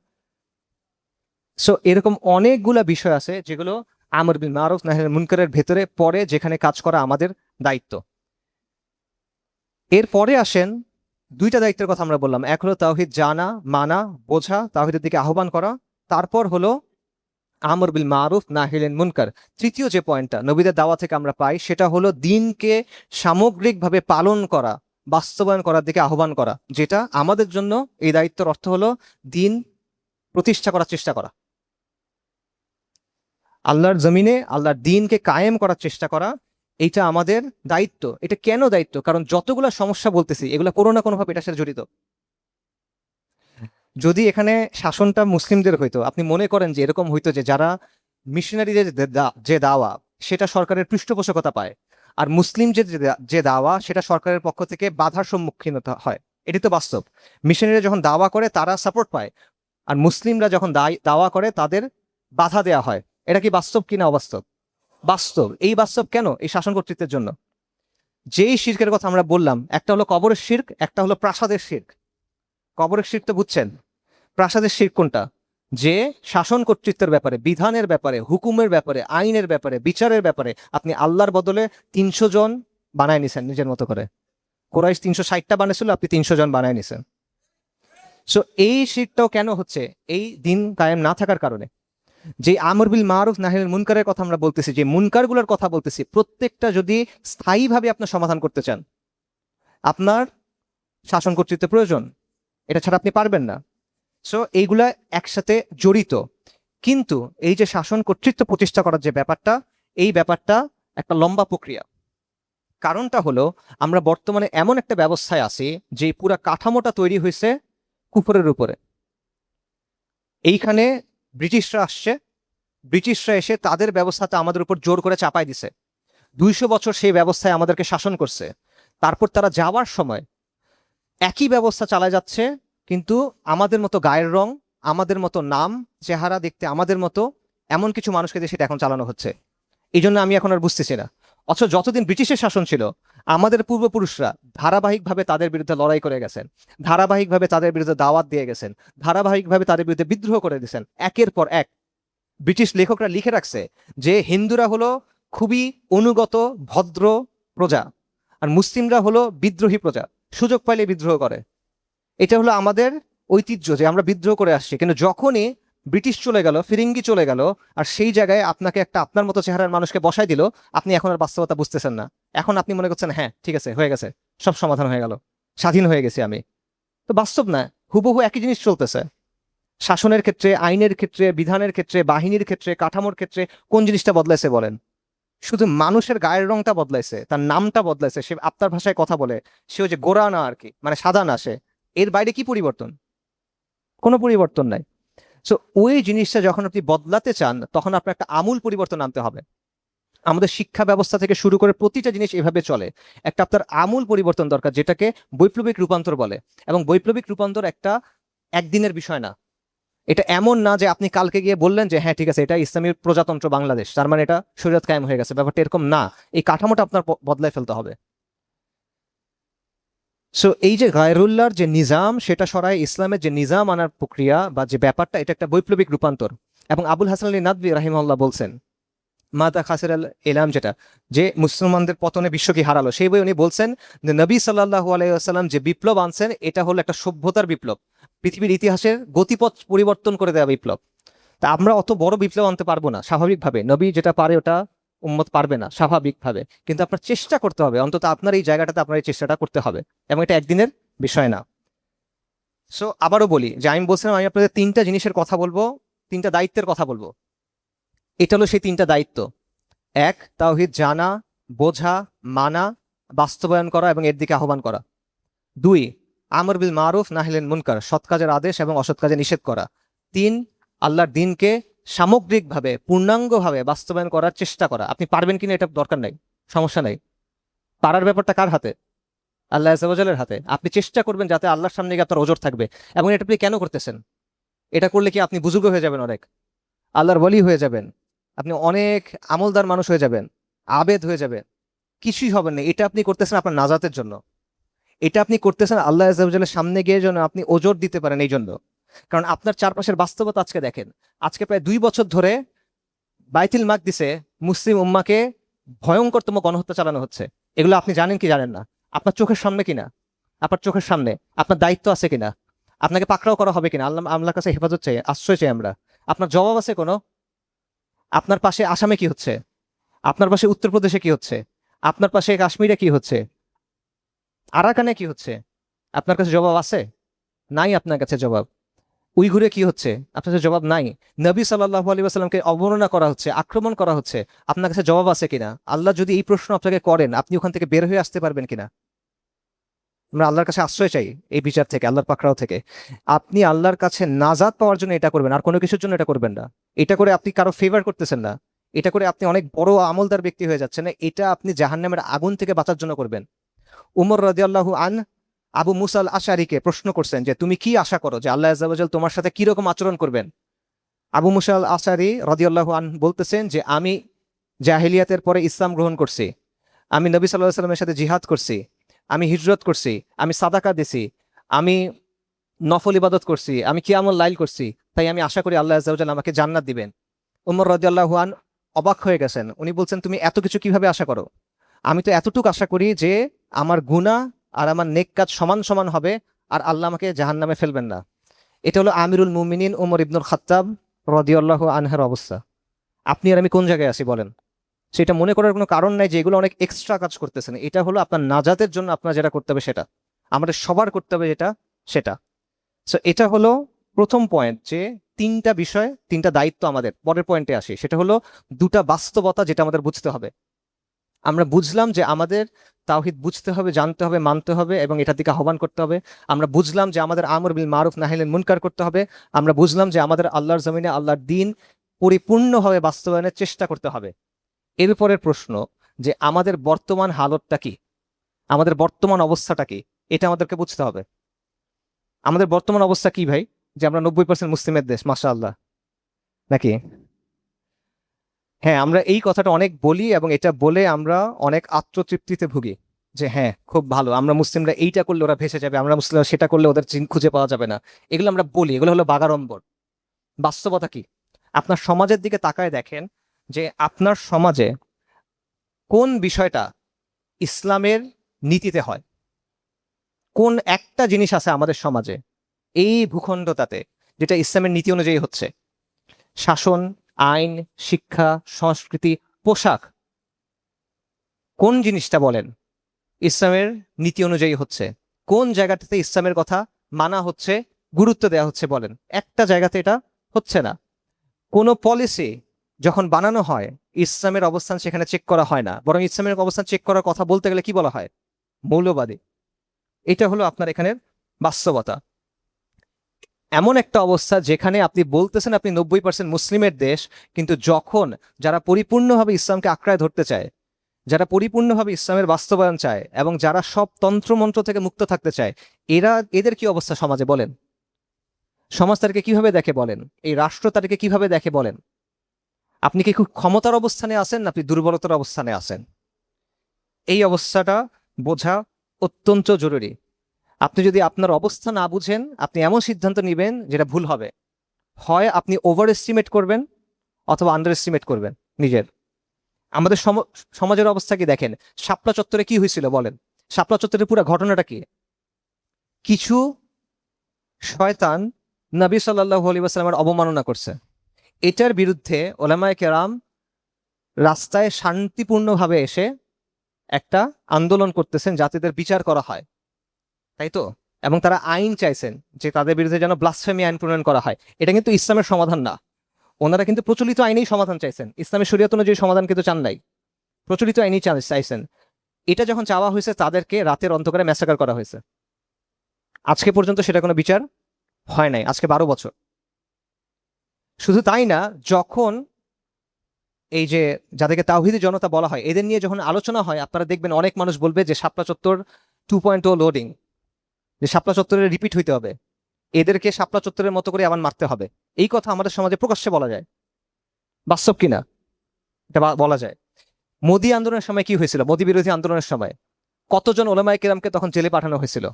সো এরকম অনেকগুলা বিষয় আছে যেগুলো আমর বিল মারুফ নাহিয়ানিল মুনকারের ভেতরে পড়ে, যেখানে কাজ করা আমাদের দায়িত্ব। এরপরে আসেন দুইটা দায়িত্বের কথা আমরা বললাম, এক হলো তাওহীদ জানা, মানা, বোঝা, তাওহীদের দিকে আহ্বান করা। তারপর হলো আমর বিল মারুফ নাহিল মুনকার। তৃতীয় যে পয়েন্টটা নবীদের দাওয়া থেকে আমরা পাই সেটা হলো দিনকে সামগ্রিকভাবে পালন করা, বাস্তবায়ন করার দিকে আহ্বান করা, যেটা আমাদের জন্য এই দায়িত্বের অর্থ হলো দিন প্রতিষ্ঠা করার চেষ্টা করা, আল্লাহর জমিনে আল্লাহর দিনকে কায়েম করার চেষ্টা করা। এইটা আমাদের দায়িত্ব। এটা কেন দায়িত্ব? কারণ যতগুলো সমস্যা বলতেছি এগুলো কোনো না কোনোভাবে এটার সাথে জড়িত। যদি এখানে শাসনটা মুসলিমদের হইতো, আপনি মনে করেন যে এরকম হইতো যে যারা মিশনারিদের যে দাওয়া সেটা সরকারের পৃষ্ঠপোষকতা পায়, আর মুসলিম যে দাওয়া সেটা সরকারের পক্ষ থেকে বাধার সম্মুখীন হতে হয়। এটি তো বাস্তব। মিশনারিরা যখন দাওয়া করে তারা সাপোর্ট পায়, আর মুসলিমরা যখন দাওয়া করে তাদের বাধা দেয়া হয়। এটা কি বাস্তব কিনা অবাস্তব? বাস্তব। এই বাস্তব কেন? এই শাসন কর্তৃত্বের জন্য। যেই শিরকের কথা আমরা বললাম, একটা হলো কবরের শিরক, একটা হলো প্রাসাদের শিরক। কবরের শিরক তো বুঝছেন, প্রাসাদের শিরক কোনটা? যে শাসন কর্তৃত্বের ব্যাপারে, বিধানের ব্যাপারে, হুকুমের ব্যাপারে, আইনের ব্যাপারে, বিচারের ব্যাপারে আপনি আল্লাহর বদলে 300 জন বানায় নিছেন নিজের মতো করে। কোরাইশ 360টা বানিয়েছিল, আপনি 300 জন বানায় নিছেন। সো এই শিরকটাও কেন হচ্ছে? এই দিন কায়েম না থাকার কারণে। যে আমর বিল মারুফ নাহিল মুনকারের কথা আমরা বলতেছি, যে মুনকারগুলোর কথা বলতেছি, প্রত্যেকটা যদি স্থায়ীভাবে আপনার সমাধান করতে চান, আপনার শাসন কর্তৃত্বের প্রয়োজন। এটা ছাড়া আপনি পারবেন না। সো এইগুলা একসাথে জড়িত। কিন্তু এই যে শাসন কর্তৃত্ব প্রতিষ্ঠা করার যে ব্যাপারটা, এই ব্যাপারটা একটা লম্বা প্রক্রিয়া। কারণটা হলো আমরা বর্তমানে এমন একটা ব্যবস্থায় আছি যে পুরা কাঠামোটা তৈরি হয়েছে কুফরের উপরে। এইখানে ব্রিটিশরা আসছে, ব্রিটিশরা এসে তাদের ব্যবস্থাটা আমাদের উপর জোর করে চাপাই দিছে। 200 বছর সেই ব্যবস্থায় আমাদেরকে শাসন করছে। তারপর তারা যাওয়ার সময় একই ব্যবস্থা চালায় যাচ্ছে, কিন্তু আমাদের মতো গায়ের রং, আমাদের মতো নাম, চেহারা দেখতে আমাদের মতো এমন কিছু মানুষকে দিয়ে সেটা এখন চালানো হচ্ছে। এই জন্য আমি এখন আর বুঝতেছি না। অথচ যতদিন ব্রিটিশের শাসন ছিল, আমাদের পূর্বপুরুষরা ধারাবাহিকভাবে তাদের বিরুদ্ধে লড়াই করে গেছেন, ধারাবাহিকভাবে তাদের বিরুদ্ধে দাওয়াত দিয়ে গেছেন, ধারাবাহিকভাবে তাদের বিরুদ্ধে বিদ্রোহ করে দিয়েছেন। একের পর এক ব্রিটিশ লেখকরা লিখে রাখছে যে হিন্দুরা হলো খুবই অনুগত ভদ্র প্রজা, আর মুসলিমরা হলো বিদ্রোহী প্রজা, সুযোগ পাইলে বিদ্রোহ করে। এটা হলো আমাদের ঐতিহ্য যে আমরা বিদ্রোহ করে আসছি। কিন্তু যখনই ব্রিটিশ চলে গেল, ফিরিঙ্গি চলে গেল, আর সেই জায়গায় আপনাকে একটা আপনার মতো চেহারার মানুষকে বসাই দিল, আপনি এখন আর বাস্তবতা বুঝতেছেন না। এখন আপনি মনে করছেন হ্যাঁ ঠিক আছে, হয়ে গেছে, সব সমাধান হয়ে গেল, স্বাধীন হয়ে গেছি আমি। তো বাস্তব না, হুবহু একই জিনিস চলতেছে। শাসনের ক্ষেত্রে, আইনের ক্ষেত্রে, বিধানের ক্ষেত্রে, বাহিনীর ক্ষেত্রে, কাঠামোর ক্ষেত্রে কোন জিনিসটা বদলাইছে বলেন? শুধু মানুষের গায়ের রংটা বদলাইছে, তার নামটা বদলাইছে, সে আপনার ভাষায় কথা বলে, সে যে গোরা না আর কি, মানে সাদা না সে। এর বাইরে কি পরিবর্তন? কোনো পরিবর্তন নাই। সো ওই জিনিসটা যখন আপনি বদলাতে চান, তখন আপনার একটা আমূল পরিবর্তন আনতে হবে। আমাদের শিক্ষা ব্যবস্থা থেকে শুরু করে প্রতিটা জিনিস এভাবে চলে। একটা আপনার আমূল পরিবর্তন দরকার, যেটাকে বৈপ্লবিক রূপান্তর বলে। এবং বৈপ্লবিক রূপান্তর একটা একদিনের বিষয় না। এটা এমন না যে আপনি কালকে গিয়ে বললেন যে হ্যাঁ ঠিক আছে, এটা ইসলামী প্রজাতন্ত্র বাংলাদেশ, তার মানে এটা শরীয়ত কায়েম হয়ে গেছে। ব্যাপারটা এরকম না। এই কাঠামোটা আপনার বদলায় ফেলতে হবে। সো এই যে গায়রুল্লাহর যে নিজাম, সেটা সরাই ইসলামের যে নিজাম আনার প্রক্রিয়া বা যে ব্যাপারটা, এটা একটা বৈপ্লবিক রূপান্তর। এবং আবুল হাসান আলী নাদভী রাহিমাহুল্লাহ বলছেন মাদা খাসির আল এলাম, যেটা যে মুসলমানদের পতনে বিশ্ব কি হারালো, সেই বই উনি বলছেন যে নবী সাল্লাল্লাহু আলাইহি ওয়াসাল্লাম যে বিপ্লব আনছেন, এটা হলো একটা সভ্যতার বিপ্লব, পৃথিবীর ইতিহাসের গতিপথ পরিবর্তন করে দেওয়া বিপ্লব। তা আমরা অত বড় বিপ্লব আনতে পারবো না স্বাভাবিকভাবে, নবী যেটা পারে ওটা উম্মত পারবে না স্বাভাবিকভাবে। কিন্তু আপনার চেষ্টা করতে হবে, অন্তত আপনার এই জায়গাটাতে আপনার এই চেষ্টাটা করতে হবে, এবং এটা একদিনের বিষয় না। সো আবারও বলি যে আমি বলছিলাম আমি আপনাদের 3টা জিনিসের কথা বলবো, 3টা দায়িত্বের কথা বলবো। এটা হলো সেই 3টা দায়িত্ব। এক, তাওহীদ জানা, বোঝা, মানা, বাস্তবায়ন করা এবং এর দিকে আহ্বান করা। 2, আমর বিল মারুফ নাহিল মুনকার, সৎ কাজের আদেশ এবং অসৎ কাজে নিষেধ করা। 3, আল্লাহর দিনকে সামগ্রিকভাবে পূর্ণাঙ্গভাবে বাস্তবায়ন করার চেষ্টা করা। আপনি পারবেন কিনা এটা দরকার নাই, সমস্যা নাই। পারার ব্যাপারটা কার হাতে? আল্লাহ আযজা ওয়া জাল্লার হাতে। আপনি চেষ্টা করবেন যাতে আল্লাহর সামনে গিয়ে আপনার ওজর থাকবে। এবং এটা আপনি কেন করতেছেন? এটা করলে কি আপনি বুজুর্গ হয়ে যাবেন, অনেক আল্লাহর ওয়ালি হয়ে যাবেন, আপনি অনেক আমলদার মানুষ হয়ে যাবেন, আবেদ হয়ে যাবেন, কিছুই হবেন না। এটা আপনি করতেছেন আপনার নাজাতের জন্য। এটা আপনি করতেছেন আল্লাহ আযজা ওয়া জাল্লার সামনে গিয়ে যেন আপনি ওজর দিতে পারেন এই জন্য। কারণ আপনার চারপাশের বাস্তবতা আজকে দেখেন। আজকে প্রায় 2 বছর ধরে বাইতুল মাকদিসে মুসলিম উম্মাকে ভয়ঙ্করতম গণহত্যা চালানো হচ্ছে। এগুলো আপনি জানেন কি জানেন না? আপনার চোখের সামনে কিনা? আপনার চোখের সামনে, আপনার দায়িত্ব আছে কিনা? আপনাকে পাকড়াও করা হবে কিনা? আল্লাহর কাছে হেফাজত চাই, আশ্রয় চাই আমরা। আপনার জবাব আছে কোনো? আপনার পাশে আসামে কি হচ্ছে? আপনার পাশে উত্তরপ্রদেশে কি হচ্ছে? আপনার পাশে কাশ্মীরে কি হচ্ছে? আরাকানে কি হচ্ছে? আপনার কাছে জবাব আছে? নাই আপনার কাছে জবাব। উইঘুরে কি হচ্ছে? আপনার কাছে জবাব নাই। নবী সাল্লাল্লাহু আলাইহি ওয়াসাল্লামকে অবমাননা করা হচ্ছে, আক্রমণ করা হচ্ছে, আপনার কাছে জবাব আছে কিনা? আল্লাহ যদি এই প্রশ্ন আপনাকে করেন, আপনি ওখান থেকে বের হয়ে আসতে পারবেন কিনা? আমরা আল্লাহর কাছে আশ্রয় চাই এই বিচার থেকে, আল্লাহর পাকড়াও থেকে। আপনি আল্লাহর কাছে নাজাত পাওয়ার জন্য এটা করবেন, আর কোনো কিছুর জন্য এটা করবেন না। এটা করে আপনি কারো ফেভার করতেছেন না, এটা করে আপনি অনেক বড় আমলদার ব্যক্তি হয়ে যাচ্ছেন না, এটা আপনি জাহান্নামের আগুন থেকে বাঁচার জন্য করবেন। উমর রাদিয়াল্লাহু আন আবু মুসা আল আশআরীকে প্রশ্ন করছেন যে তুমি কি আশা করো যে আল্লাহ আযজা ওয়া জাল তোমার সাথে কিরকম আচরণ করবেন? আবু মুসা আল আশআরী রাদিয়াল্লাহু আন বলতেছেন যে আমি জাহিলিয়াতের পরে ইসলাম গ্রহণ করছি, আমি নবী সাল্লাল্লাহু আলাইহি সাল্লামের সাথে জিহাদ করছি, আমি হিজরত করছি, আমি সাদাকা দিছি, আমি নফল ইবাদত করছি, আমি কিয়ামুল লাইল করছি, তাই আমি আশা করি আল্লাহ আযজা ওয়া জাল আমাকে জান্নাত দিবেন। উমর রাদিয়াল্লাহু আন অবাক হয়ে গেছেন, উনি বলছেন তুমি এত কিছু কিভাবে আশা করো? আমি তো এতটুকু আশা করি যে আমার গুনাহ আর আমার নেক কাজ সমান সমান হবে, আর আল্লাহ আমাকে জাহান্নামে ফেলবেন না। এটা হলো আমিরুল মুমিনিন উমর ইবনুল খাত্তাব রাদিয়াল্লাহু আনহুর অবস্থা। আপনি আর আমি কোন জায়গায় আছি বলেন? সেটা মনে করার কোনো কারণ নাই যে এগুলো অনেক এক্সট্রা কাজ করতেছেন। এটা হলো আপনার নাজাতের জন্য আপনার যেটা করতে হবে সেটা, আমাদের সবার করতে হবে যেটা সেটা। সো এটা হলো প্রথম পয়েন্ট, যে তিনটা বিষয়, তিনটা দায়িত্ব আমাদের। পরের পয়েন্টে আসি, সেটা হলো দুটা বাস্তবতা যেটা আমাদের বুঝতে হবে। আমরা বুঝলাম যে আমাদের তাওহীদ বুঝতে হবে, জানতে হবে, মানতে হবে এবং এটার দিকে আহ্বান করতে হবে। আমরা বুঝলাম যে আমাদের আমর বিল মারুফ নাহি আনিল মুনকার করতে হবে। আমরা বুঝলাম যে আমাদের আল্লাহর জমিনে আল্লাহর দ্বীন পরিপূর্ণভাবে বাস্তবায়নের চেষ্টা করতে হবে। এরপরের প্রশ্ন, যে আমাদের বর্তমান হালতটা কি, আমাদের বর্তমান অবস্থাটা কি, এটা আমাদেরকে বুঝতে হবে। আমাদের বর্তমান অবস্থা কি ভাই? যে আমরা 90% মুসলিমের দেশ, মাশাআল্লাহ, নাকি? হ্যাঁ, আমরা এই কথাটা অনেক বলি এবং এটা বলে আমরা অনেক আত্মতৃপ্তিতে ভুগি যে হ্যাঁ খুব ভালো, আমরা মুসলিমরা এইটা করলে ওরা ভেসে যাবে, আমরা মুসলিমরা সেটা করলে ওদের চিন খুঁজে পাওয়া যাবে না। এগুলো আমরা বলি, এগুলো হলো বাগাড়ম্বর। বাস্তবতা কি? আপনার সমাজের দিকে তাকায় দেখেন যে আপনার সমাজে কোন বিষয়টা ইসলামের নীতিতে হয়। কোন একটা জিনিস আছে আমাদের সমাজে, এই ভূখণ্ডটাতে, যেটা ইসলামের নীতি অনুযায়ী হচ্ছে? শাসন, আইন, শিক্ষা, সংস্কৃতি, পোশাক, কোন জিনিসটা বলেন ইসলামের নীতি অনুযায়ী হচ্ছে? কোন জায়গাটাতে ইসলামের কথা মানা হচ্ছে, গুরুত্ব দেওয়া হচ্ছে বলেন? একটা জায়গাতে এটা হচ্ছে না। কোনো পলিসি যখন বানানো হয়, ইসলামের অবস্থান সেখানে চেক করা হয় না, বরং ইসলামের অবস্থান চেক করার কথা বলতে গেলে কি বলা হয়? মৌলবাদী। এটা হলো আপনার এখানের বাস্তবতা। এমন একটা অবস্থা যেখানে আপনি বলতেছেন আপনি 90% মুসলিমের দেশ, কিন্তু যখন যারা পরিপূর্ণভাবে ইসলামকে আঁকড়ায় ধরতে চায়, যারা পরিপূর্ণভাবে ইসলামের বাস্তবায়ন চায় এবং যারা সব তন্ত্রমন্ত্র থেকে মুক্ত থাকতে চায়, এদের কি অবস্থা সমাজে বলেন? সমাজ তাদেরকে কিভাবে দেখে বলেন? এই রাষ্ট্র তাদেরকে কিভাবে দেখে বলেন? আপনি কি খুব ক্ষমতার অবস্থানে আছেন, না আপনি দুর্বলতার অবস্থানে আছেন? এই অবস্থাটা বোঝা অত্যন্ত জরুরি। আপনি যদি আপনার অবস্থা না বুঝেন, আপনি এমন সিদ্ধান্ত নেবেন যেটা ভুল হবে। হয় আপনি ওভার এস্টিমেট করবেন অথবা আন্ডার এস্টিমেট করবেন নিজের। আমাদের সমাজের অবস্থা কি দেখেন। শাপলা চত্বরে কি হয়েছিল বলেন? শাপলা চত্বরের পুরো ঘটনাটা কি? কিছু শয়তান নবী সাল্লাল্লাহু আলাইহি ওয়াসাল্লামের অবমাননা করছে। এটার বিরুদ্ধে ওলামায়ে কেরাম রাস্তায় শান্তিপূর্ণভাবে এসে একটা আন্দোলন করতেছেন যাতে এদের বিচার করা হয়, তাই তো? এবং তারা আইন চাইছেন যে তাদের বিরুদ্ধে যেন ব্লাসফেমি আইন প্রণয়ন করা হয়। এটা কিন্তু ইসলামের সমাধান না। ওনারা কিন্তু প্রচলিত আইনেই সমাধান চাইছেন, ইসলামের শরীয়ত অনুযায়ী সমাধান কিন্তু চান নাই, প্রচলিত আইনেই চাইছেন। এটা যখন চাওয়া হয়েছে, তাদেরকে রাতের অন্ধকারে ম্যাসাকার করা হয়েছে। আজকে পর্যন্ত সেটা কোনো বিচার হয় নাই, আজকে 12 বছর। শুধু তাই না, যখন এই যে যাদেরকে তাওহীদি জনতা বলা হয়, এদের নিয়ে যখন আলোচনা হয়, আপনারা দেখবেন অনেক মানুষ বলবে যে শাপলা চত্বর 2.0 লোডিং, যে শাপলা চত্বরে রিপিট হইতে হবে, এদেরকে শাপলা চত্বরের মতো করে আবার মারতে হবে। এই কথা আমাদের সমাজে প্রকাশ্যে বলা যায়, বাস্তব কিনা এটা বলা যায়। মোদি আন্দোলনের সময় কি হয়েছিল? মোদি বিরোধী আন্দোলনের সময় কতজন ওলামায়ে কেরামকে তখন জেলে পাঠানো হয়েছিল?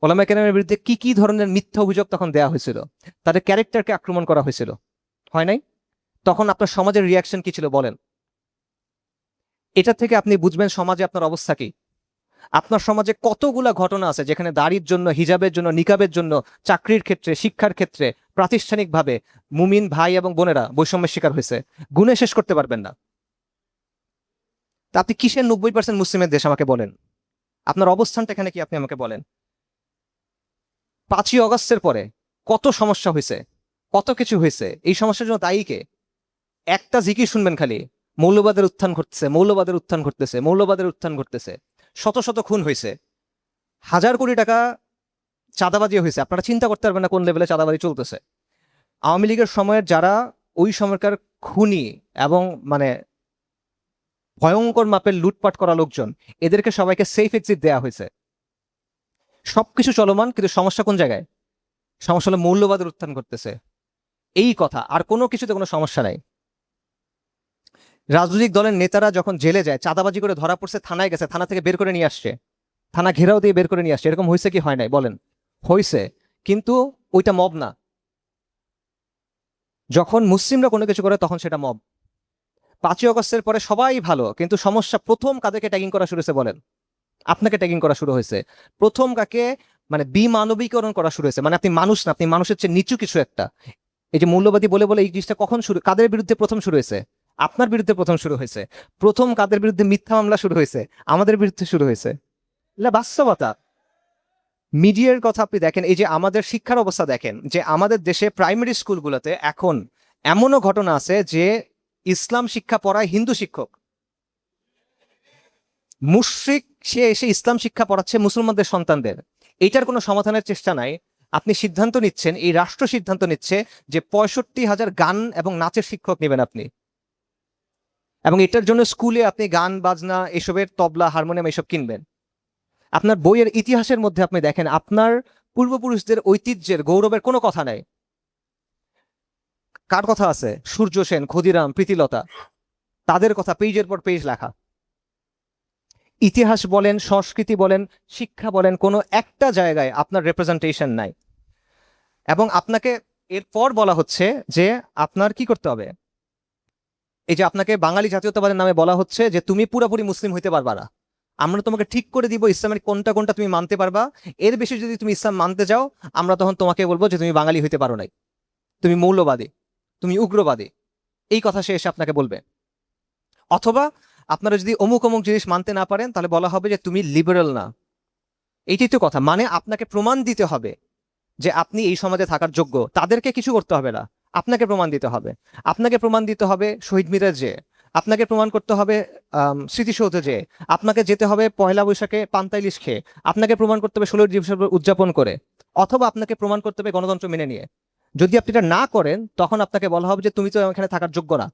ওলামায়ে কেরামের বিরুদ্ধে কি কি ধরনের মিথ্যা অভিযোগ তখন দেওয়া হয়েছিল? তাদের ক্যারেক্টারকে আক্রমণ করা হয়েছিল, হয় নাই? তখন আপনার সমাজের রিয়াকশন কি ছিল বলেন? এটা থেকে আপনি বুঝবেন সমাজে আপনার অবস্থা কি। আপনার সমাজে কতগুলা ঘটনা আছে যেখানে দাড়ির জন্য, হিজাবের জন্য, নিকাবের জন্য, চাকরির ক্ষেত্রে, শিক্ষার ক্ষেত্রে, প্রাতিষ্ঠানিকভাবে মুমিন ভাই এবং বোনেরা বৈষম্যের শিকার হয়েছে, গুণে শেষ করতে পারবেন না। তা আপনি কিসের 90% মুসলিমের দেশ আমাকে বলেন? আপনার অবস্থানটা এখানে কি আপনি আমাকে বলেন? 5ই অগাস্টের পরে কত সমস্যা হয়েছে, কত কিছু হয়েছে, এই সমস্যার জন্য দায়ী কে? একটা জিকির শুনবেন খালি, মৌলবাদের উত্থান ঘটতেছে, মৌলবাদের উত্থান ঘটতেছে, মৌলবাদের উত্থান ঘটতেছে। শত শত খুন হয়েছে, হাজার কোটি টাকা চাঁদাবাজি হয়েছে। আপনারা চিন্তা করতে পারবেন না কোন লেভেলে চাঁদাবাজি চলতেছে। আওয়ামী লীগের সময়ের যারা ওই সময়কার খুনি এবং মানে ভয়ঙ্কর মাপের লুটপাট করা লোকজন, এদেরকে সবাইকে সেফ এক্সিট দেওয়া হয়েছে। সবকিছু চলমান, কিন্তু সমস্যা কোন জায়গায়? সমস্যা হলো মৌলবাদের উত্থান করতেছে, এই কথা, আর কোনো কিছুতে কোনো সমস্যা নাই। রাজনৈতিক দলের নেতারা যখন জেলে যায়, চাঁদাবাজি করে ধরা পড়ছে, থানায় গেছে, থানা থেকে বের করে নিয়ে আসছে, থানা ঘেরাও দিয়ে বের করে নিয়ে আসছে, এরকম হয়েছে কি হয় নাই বলেন? হয়েছে, কিন্তু ওইটা মব না। যখন মুসলিমরা কোনো কিছু করে তখন সেটা মব। 5ই অগস্টের পরে সবাই ভালো, কিন্তু সমস্যা প্রথম কাদেরকে ট্যাগিং করা শুরু হয়েছে বলেন? আপনাকে ট্যাগিং করা শুরু হয়েছে। প্রথম কাকে মানে বিমানবীকরণ করা শুরু হয়েছে, মানে আপনি মানুষ না, আপনি মানুষের চেয়ে নিচু কিছু একটা। এই যে মূল্যবাদী বলে বলে এই জিনিসটা কখন শুরু, কাদের বিরুদ্ধে প্রথম শুরু হয়েছে? আপনার বিরুদ্ধে প্রথম শুরু হয়েছে। প্রথম কাদের বিরুদ্ধে মিথ্যা মামলা শুরু হয়েছে? আমাদের বিরুদ্ধে শুরু হয়েছে। এটা বাস্তবতা। মিডিয়ার কথা আপনি দেখেন, এই যে আমাদের শিক্ষার অবস্থা দেখেন, যে আমাদের দেশে প্রাইমারি স্কুলগুলোতে এখন এমনও ঘটনা আছে যে ইসলাম শিক্ষা পড়ায় হিন্দু শিক্ষক, মুশরিক, সে এসে ইসলাম শিক্ষা পড়াচ্ছে মুসলমানদের সন্তানদের। এটার কোনো সমাধানের চেষ্টা নাই। আপনি সিদ্ধান্ত নিচ্ছেন, এই রাষ্ট্র সিদ্ধান্ত নিচ্ছে যে 65,000 গান এবং নাচের শিক্ষক নেবেন আপনি, এবং এটার জন্য স্কুলে আপনি গান বাজনা এসবের তবলা হারমোনিয়াম এসব কিনবেন। আপনার বইয়ের ইতিহাসের মধ্যে আপনি দেখেন আপনার পূর্বপুরুষদের ঐতিহ্যের গৌরবের কোনো কথা নাই। কার কথা আছে? সূর্য সেন, ক্ষুদিরাম, প্রীতিলতা, তাদের কথা পেজের পর পেজ লেখা। ইতিহাস বলেন, সংস্কৃতি বলেন, শিক্ষা বলেন, কোনো একটা জায়গায় আপনার রিপ্রেজেন্টেশন নাই। এবং আপনাকে এরপর বলা হচ্ছে যে আপনার কি করতে হবে। এই যে আপনাকে বাঙালি জাতীয়তাবাদের নামে বলা হচ্ছে যে তুমি পুরোপুরি মুসলিম হইতে পারবা না, আমরা তোমাকে ঠিক করে দিব ইসলামের কোনটা কোনটা তুমি মানতে পারবা, এর বেশি যদি তুমি ইসলাম মানতে যাও আমরা তখন তোমাকে বলবো যে তুমি বাঙালি হইতে পারো নাই, তুমি মৌলবাদী, তুমি উগ্রবাদী। এই কথা সে এসে আপনাকে বলবে। অথবা আপনারা যদি অমুক অমুক জিনিস মানতে না পারেন, তাহলে বলা হবে যে তুমি লিবারেল না। এইটাই তো কথা, মানে আপনাকে প্রমাণ দিতে হবে যে আপনি এই সমাজে থাকার যোগ্য। তাদেরকে কিছু করতে হবে না, আপনাকে প্রমাণ দিতে হবে। আপনাকে প্রমাণ দিতে হবে শহীদ মিনারে যে, আপনাকে প্রমাণ করতে হবে স্মৃতিসৌধে যে, আপনাকে যেতে হবে পয়লা বৈশাখে পান্তা ইলিশ খেয়ে, আপনাকে প্রমাণ করতে হবে 16 ডিসেম্বর উদযাপন করে, অথবা আপনাকে প্রমাণ করতে হবে গণতন্ত্র মেনে নিয়ে। যদি আপনি এটা না করেন তখন আপনাকে বলা হবে যে তুমি তো এখানে থাকার যোগ্য না,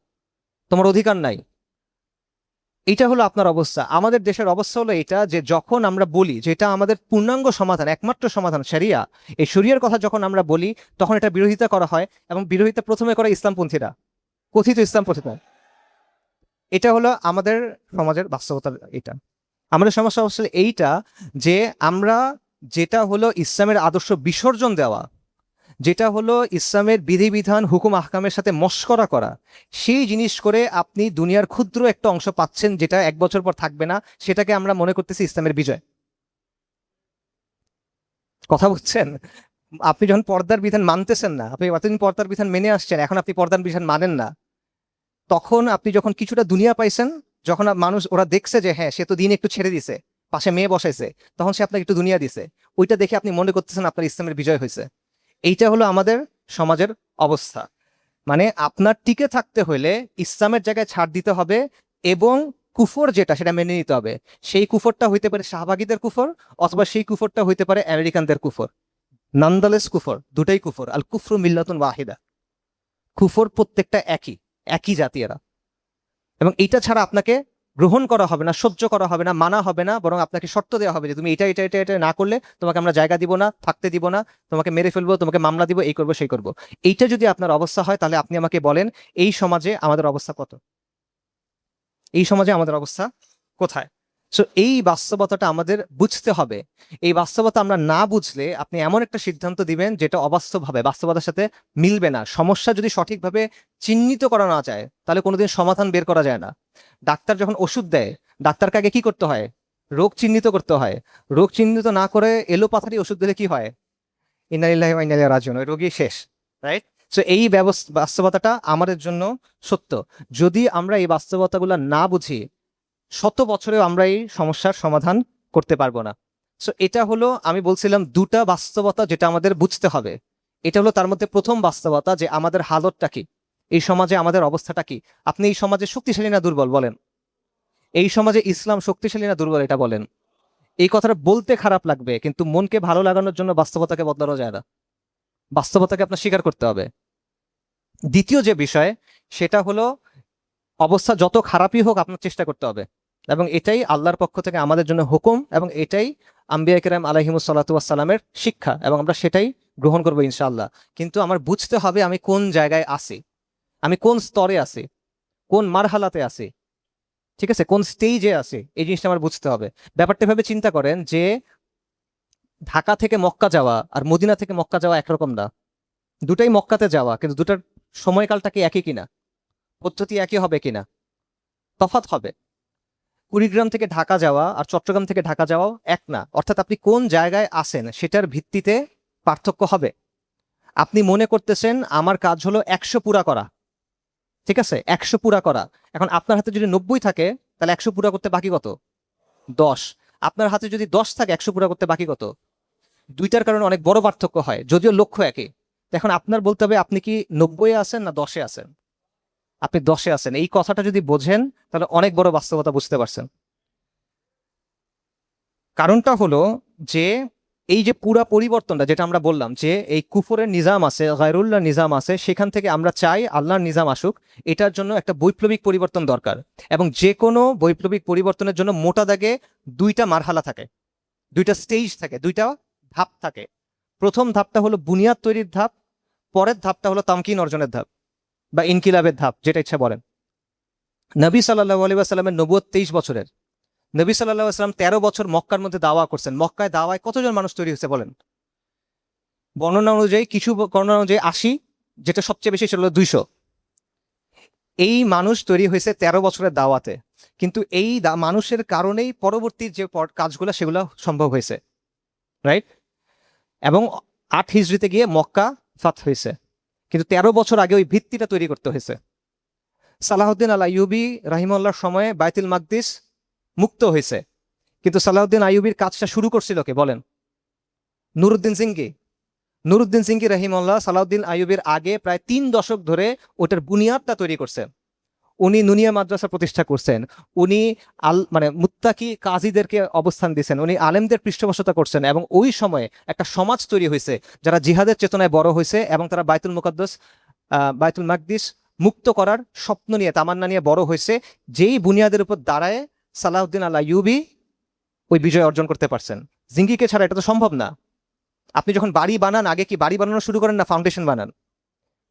তোমার অধিকার নাই। এটা হলো আপনার অবস্থা। আমাদের দেশের অবস্থা হলো এটা, যে যখন আমরা বলি যে এটা আমাদের পূর্ণাঙ্গ সমাধান, একমাত্র সমাধান শরিয়া, এই শরিয়ার কথা যখন আমরা বলি তখন এটা বিরোধিতা করা হয়, এবং বিরোধিতা প্রথমে করে ইসলামপন্থীরা, কথিত ইসলামপন্থীরা। এটা হলো আমাদের সমাজের বাস্তবতা। এটা আমাদের সমস্যা আসলে এইটা, যে আমরা যেটা হলো ইসলামের আদর্শ বিসর্জন দেওয়া, যেটা হলো ইসলামের বিধিবিধান হুকুম আহকামের সাথে মশকরা করা, সেই জিনিস করে আপনি দুনিয়ার ক্ষুদ্র একটা অংশ পাচ্ছেন যেটা 1 বছর পর থাকবে না, সেটাকে আমরা মনে করতেছি ইসলামের বিজয়। কথা বুঝছেন? আপনি যখন পর্দার বিধান মানতেছেন না, আপনি এতদিন পর্দার বিধান মেনে আসছেন, এখন আপনি পর্দার বিধান মানেন না, তখন আপনি যখন কিছুটা দুনিয়া পাইছেন, যখন মানুষ ওরা দেখছে যে হ্যাঁ সে তো দিন একটু ছেড়ে দিছে, পাশে মেয়ে বসাইছে, তখন সে আপনাকে একটু দুনিয়া দিছে, ওইটা দেখে আপনি মনে করতেছেন আপনার ইসলামের বিজয় হয়েছে। এইটা হলো আমাদের সমাজের অবস্থা। মানে আপনার টিকে থাকতে হলে ইসলামের জায়গায় ছাড় দিতে হবে, এবং কুফর যেটা সেটা মেনে নিতে হবে। সেই কুফরটা হইতে পারে শাহবাগীদের কুফর, অথবা সেই কুফরটা হইতে পারে আমেরিকানদের কুফর। নন্দালেস কুফর, দুটাই কুফর। আল কুফরু মিল্লাতুন ওয়াহিদা, কুফর প্রত্যেকটা একই, একই জাতি এরা। এবং এইটা ছাড়া আপনাকে গ্রহণ করা হবে না, সহ্য করা হবে না, মানা হবে না, বরং আপনাকে শর্ত দেওয়া হবে যে তুমি এটা এটা এটা এটা না করলে তোমাকে আমরা জায়গা দিব না, থাকতে দিব না, তোমাকে মেরে ফেলবো, তোমাকে মামলা দিব, এই করবো সেই করবো। এইটা যদি আপনার অবস্থা হয়, তাহলে আপনি আমাকে বলেন এই সমাজে আমাদের অবস্থা কত? এই সমাজে আমাদের অবস্থা কোথায়? সো এই বাস্তবতাটা আমাদের বুঝতে হবে। এই বাস্তবতা আমরা না বুঝলে আপনি এমন একটা সিদ্ধান্ত দিবেন যেটা অবাস্তব হবে, বাস্তবতার সাথে মিলবে না। সমস্যা যদি সঠিকভাবে চিহ্নিত করা না যায়, তাহলে কোনোদিন সমাধান বের করা যায় না। ডাক্তার যখন ওষুধ দেয়, ডাক্তারকে আগে কি করতে হয়? রোগ চিহ্নিত করতে হয়। রোগ চিহ্নিত না করে এলোপাথারি ওষুধ দিলে কি হয়? ইন্না লিল্লাহি ওয়া ইন্না ইলাইহি রাজিউন, ওই রোগী শেষ। রাইট? সো এই বাস্তবতাটা আমাদের জন্য সত্য। যদি আমরা এই বাস্তবতাগুলো না বুঝি, শত বছরেও আমরা এই সমস্যার সমাধান করতে পারবো না। সো এটা হলো, আমি বলছিলাম দুটা বাস্তবতা যেটা আমাদের বুঝতে হবে। এটা হলো তার মধ্যে প্রথম বাস্তবতা, যে আমাদের হালতটা কি, এই সমাজে আমাদের অবস্থাটা কি। আপনি এই সমাজে শক্তিশালী না দুর্বল বলেন? এই সমাজে ইসলাম শক্তিশালী না দুর্বল এটা বলেন? এই কথাটা বলতে খারাপ লাগবে, কিন্তু মনকে ভালো লাগানোর জন্য বাস্তবতাকে বদলানো যায় না। বাস্তবতাকে আপনার স্বীকার করতে হবে। দ্বিতীয় যে বিষয়, সেটা হলো অবস্থা যত খারাপই হোক আপনার চেষ্টা করতে হবে, এবং এটাই আল্লাহর পক্ষ থেকে আমাদের জন্য হুকুম, এবং এটাই আম্বিয়া কেরাম আলাইহিমুস সালাতু ওয়াস সালামের শিক্ষা, এবং আমরা সেটাই গ্রহণ করবো ইনশাআল্লাহ। কিন্তু আমার বুঝতে হবে আমি কোন জায়গায় আছি, আমি কোন স্তরে আছি, কোন মারহালাতে আছি, ঠিক আছে, কোন স্টেজে আছি, এই জিনিসটা আমার বুঝতে হবে। ব্যাপারটা ভাবে চিন্তা করেন যে ঢাকা থেকে মক্কা যাওয়া আর মদিনা থেকে মক্কা যাওয়া একরকম না। দুটাই মক্কাতে যাওয়া, কিন্তু দুটার সময়কালটা কি একই কিনা, পদ্ধতি একই হবে কিনা, তফাৎ হবে। কুড়িগ্রাম থেকে ঢাকা যাওয়া আর চট্টগ্রাম থেকে ঢাকা যাওয়াও এক না। অর্থাৎ আপনি কোন জায়গায় আছেন সেটার ভিত্তিতে পার্থক্য হবে। আপনি মনে করতেছেন আমার কাজ হলো 100 পুরা করা, ঠিক আছে, 100 পুরা করা। এখন আপনার হাতে যদি 90 থাকে, তাহলে 100 পুরা করতে বাকি কত? 10। আপনার হাতে যদি 10 থাকে, 100 পুরা করতে বাকি কত? দুইটার কারণে অনেক বড় পার্থক্য হয়, যদিও লক্ষ্য একই। এখন আপনার বলতে হবে আপনি কি 90-এ আছেন না 10-এ আছেন। আপনি 10-এ আছেন, এই কথাটা যদি বোঝেন তাহলে অনেক বড় বাস্তবতা বুঝতে পারছেন। কারণটা হলো যে এই যে পুরা পরিবর্তনটা যেটা আমরা বললাম, যে এই কুফরের নিজাম আছে, গায়রুল্লাহ নিজাম আছে, সেখান থেকে আমরা চাই আল্লাহর নিজাম আসুক। এটার জন্য একটা বৈপ্লবিক পরিবর্তন দরকার, এবং যে কোনো বৈপ্লবিক পরিবর্তনের জন্য মোটা দাগে দুইটা মারহালা থাকে, দুইটা স্টেজ থাকে, দুইটা ধাপ থাকে। প্রথম ধাপটা হলো বুনিয়াদ তৈরির ধাপ, পরের ধাপটা হলো তামকিন অর্জনের ধাপ বা ইনকিলাবের ধাপ, যেটা ইচ্ছা বলেন। নবী সাল্লাল্লাহু আলাইহি ওয়াসাল্লামের নবুয়ত 23 বছরের। নবী সাল্লাল্লাহু আলাইহি ওয়াসাল্লাম 13 বছর মক্কার মধ্যে দাওয়া করছেন। মক্কায় দাওয়ায় কতজন মানুষ তৈরি হয়েছে বলেন? বর্ণনা অনুযায়ী, কিছু বর্ণনা অনুযায়ী 80, যেটা সবচেয়ে বেশি ছিল 200। এই মানুষ তৈরি হয়েছে 13 বছরের দাওয়াতে। কিন্তু এই মানুষের কারণেই পরবর্তী যে কাজগুলো সেগুলো সম্ভব হয়েছে, রাইট? এবং 8 হিজরিতে গিয়ে মক্কা ফাত হয়েছে, কিন্তু 13 বছর আগে ওই ভিত্তিটা তৈরি করতে হয়েছে। সালাহউদ্দিন আল আইয়ুবী রাহিমাহুল্লাহর সময়ে বাইতুল মাকদিস মুক্ত হয়েছে, কিন্তু সালাহউদ্দিন আইয়ুবীর কাজটা শুরু করছিল কে বলেন? নুরুদ্দিন সিংহি। নুরুদ্দিন সিংহি রাহিমাহুল্লাহ সালাহউদ্দিন আইয়ুবীর আগে প্রায় 3 দশক ধরে ওটার বুনিয়াদটা তৈরি করছেন। উনি নুনিয়া মাদ্রাসা প্রতিষ্ঠা করছেন, উনি মানে মুত্তাকি কাজীদেরকে অবস্থান দিয়েছেন, উনি আলেমদের পৃষ্ঠপোষকতা করছেন, এবং ওই সময়ে একটা সমাজ তৈরি হয়েছে যারা জিহাদের চেতনায় বড় হয়েছে, এবং তারা বাইতুল মাকদিস মুক্ত করার স্বপ্ন নিয়ে, তামান্না নিয়ে বড় হয়েছে। যেই বুনিয়াদের উপর দাঁড়ায় সালাহউদ্দিন আল আইয়ুবী ওই বিজয় অর্জন করতে পারছেন। জিঙ্গিকে ছাড়া এটা তো সম্ভব না। আপনি যখন বাড়ি বানান, আগে কি বাড়ি বানানো শুরু করেন না ফাউন্ডেশন বানান?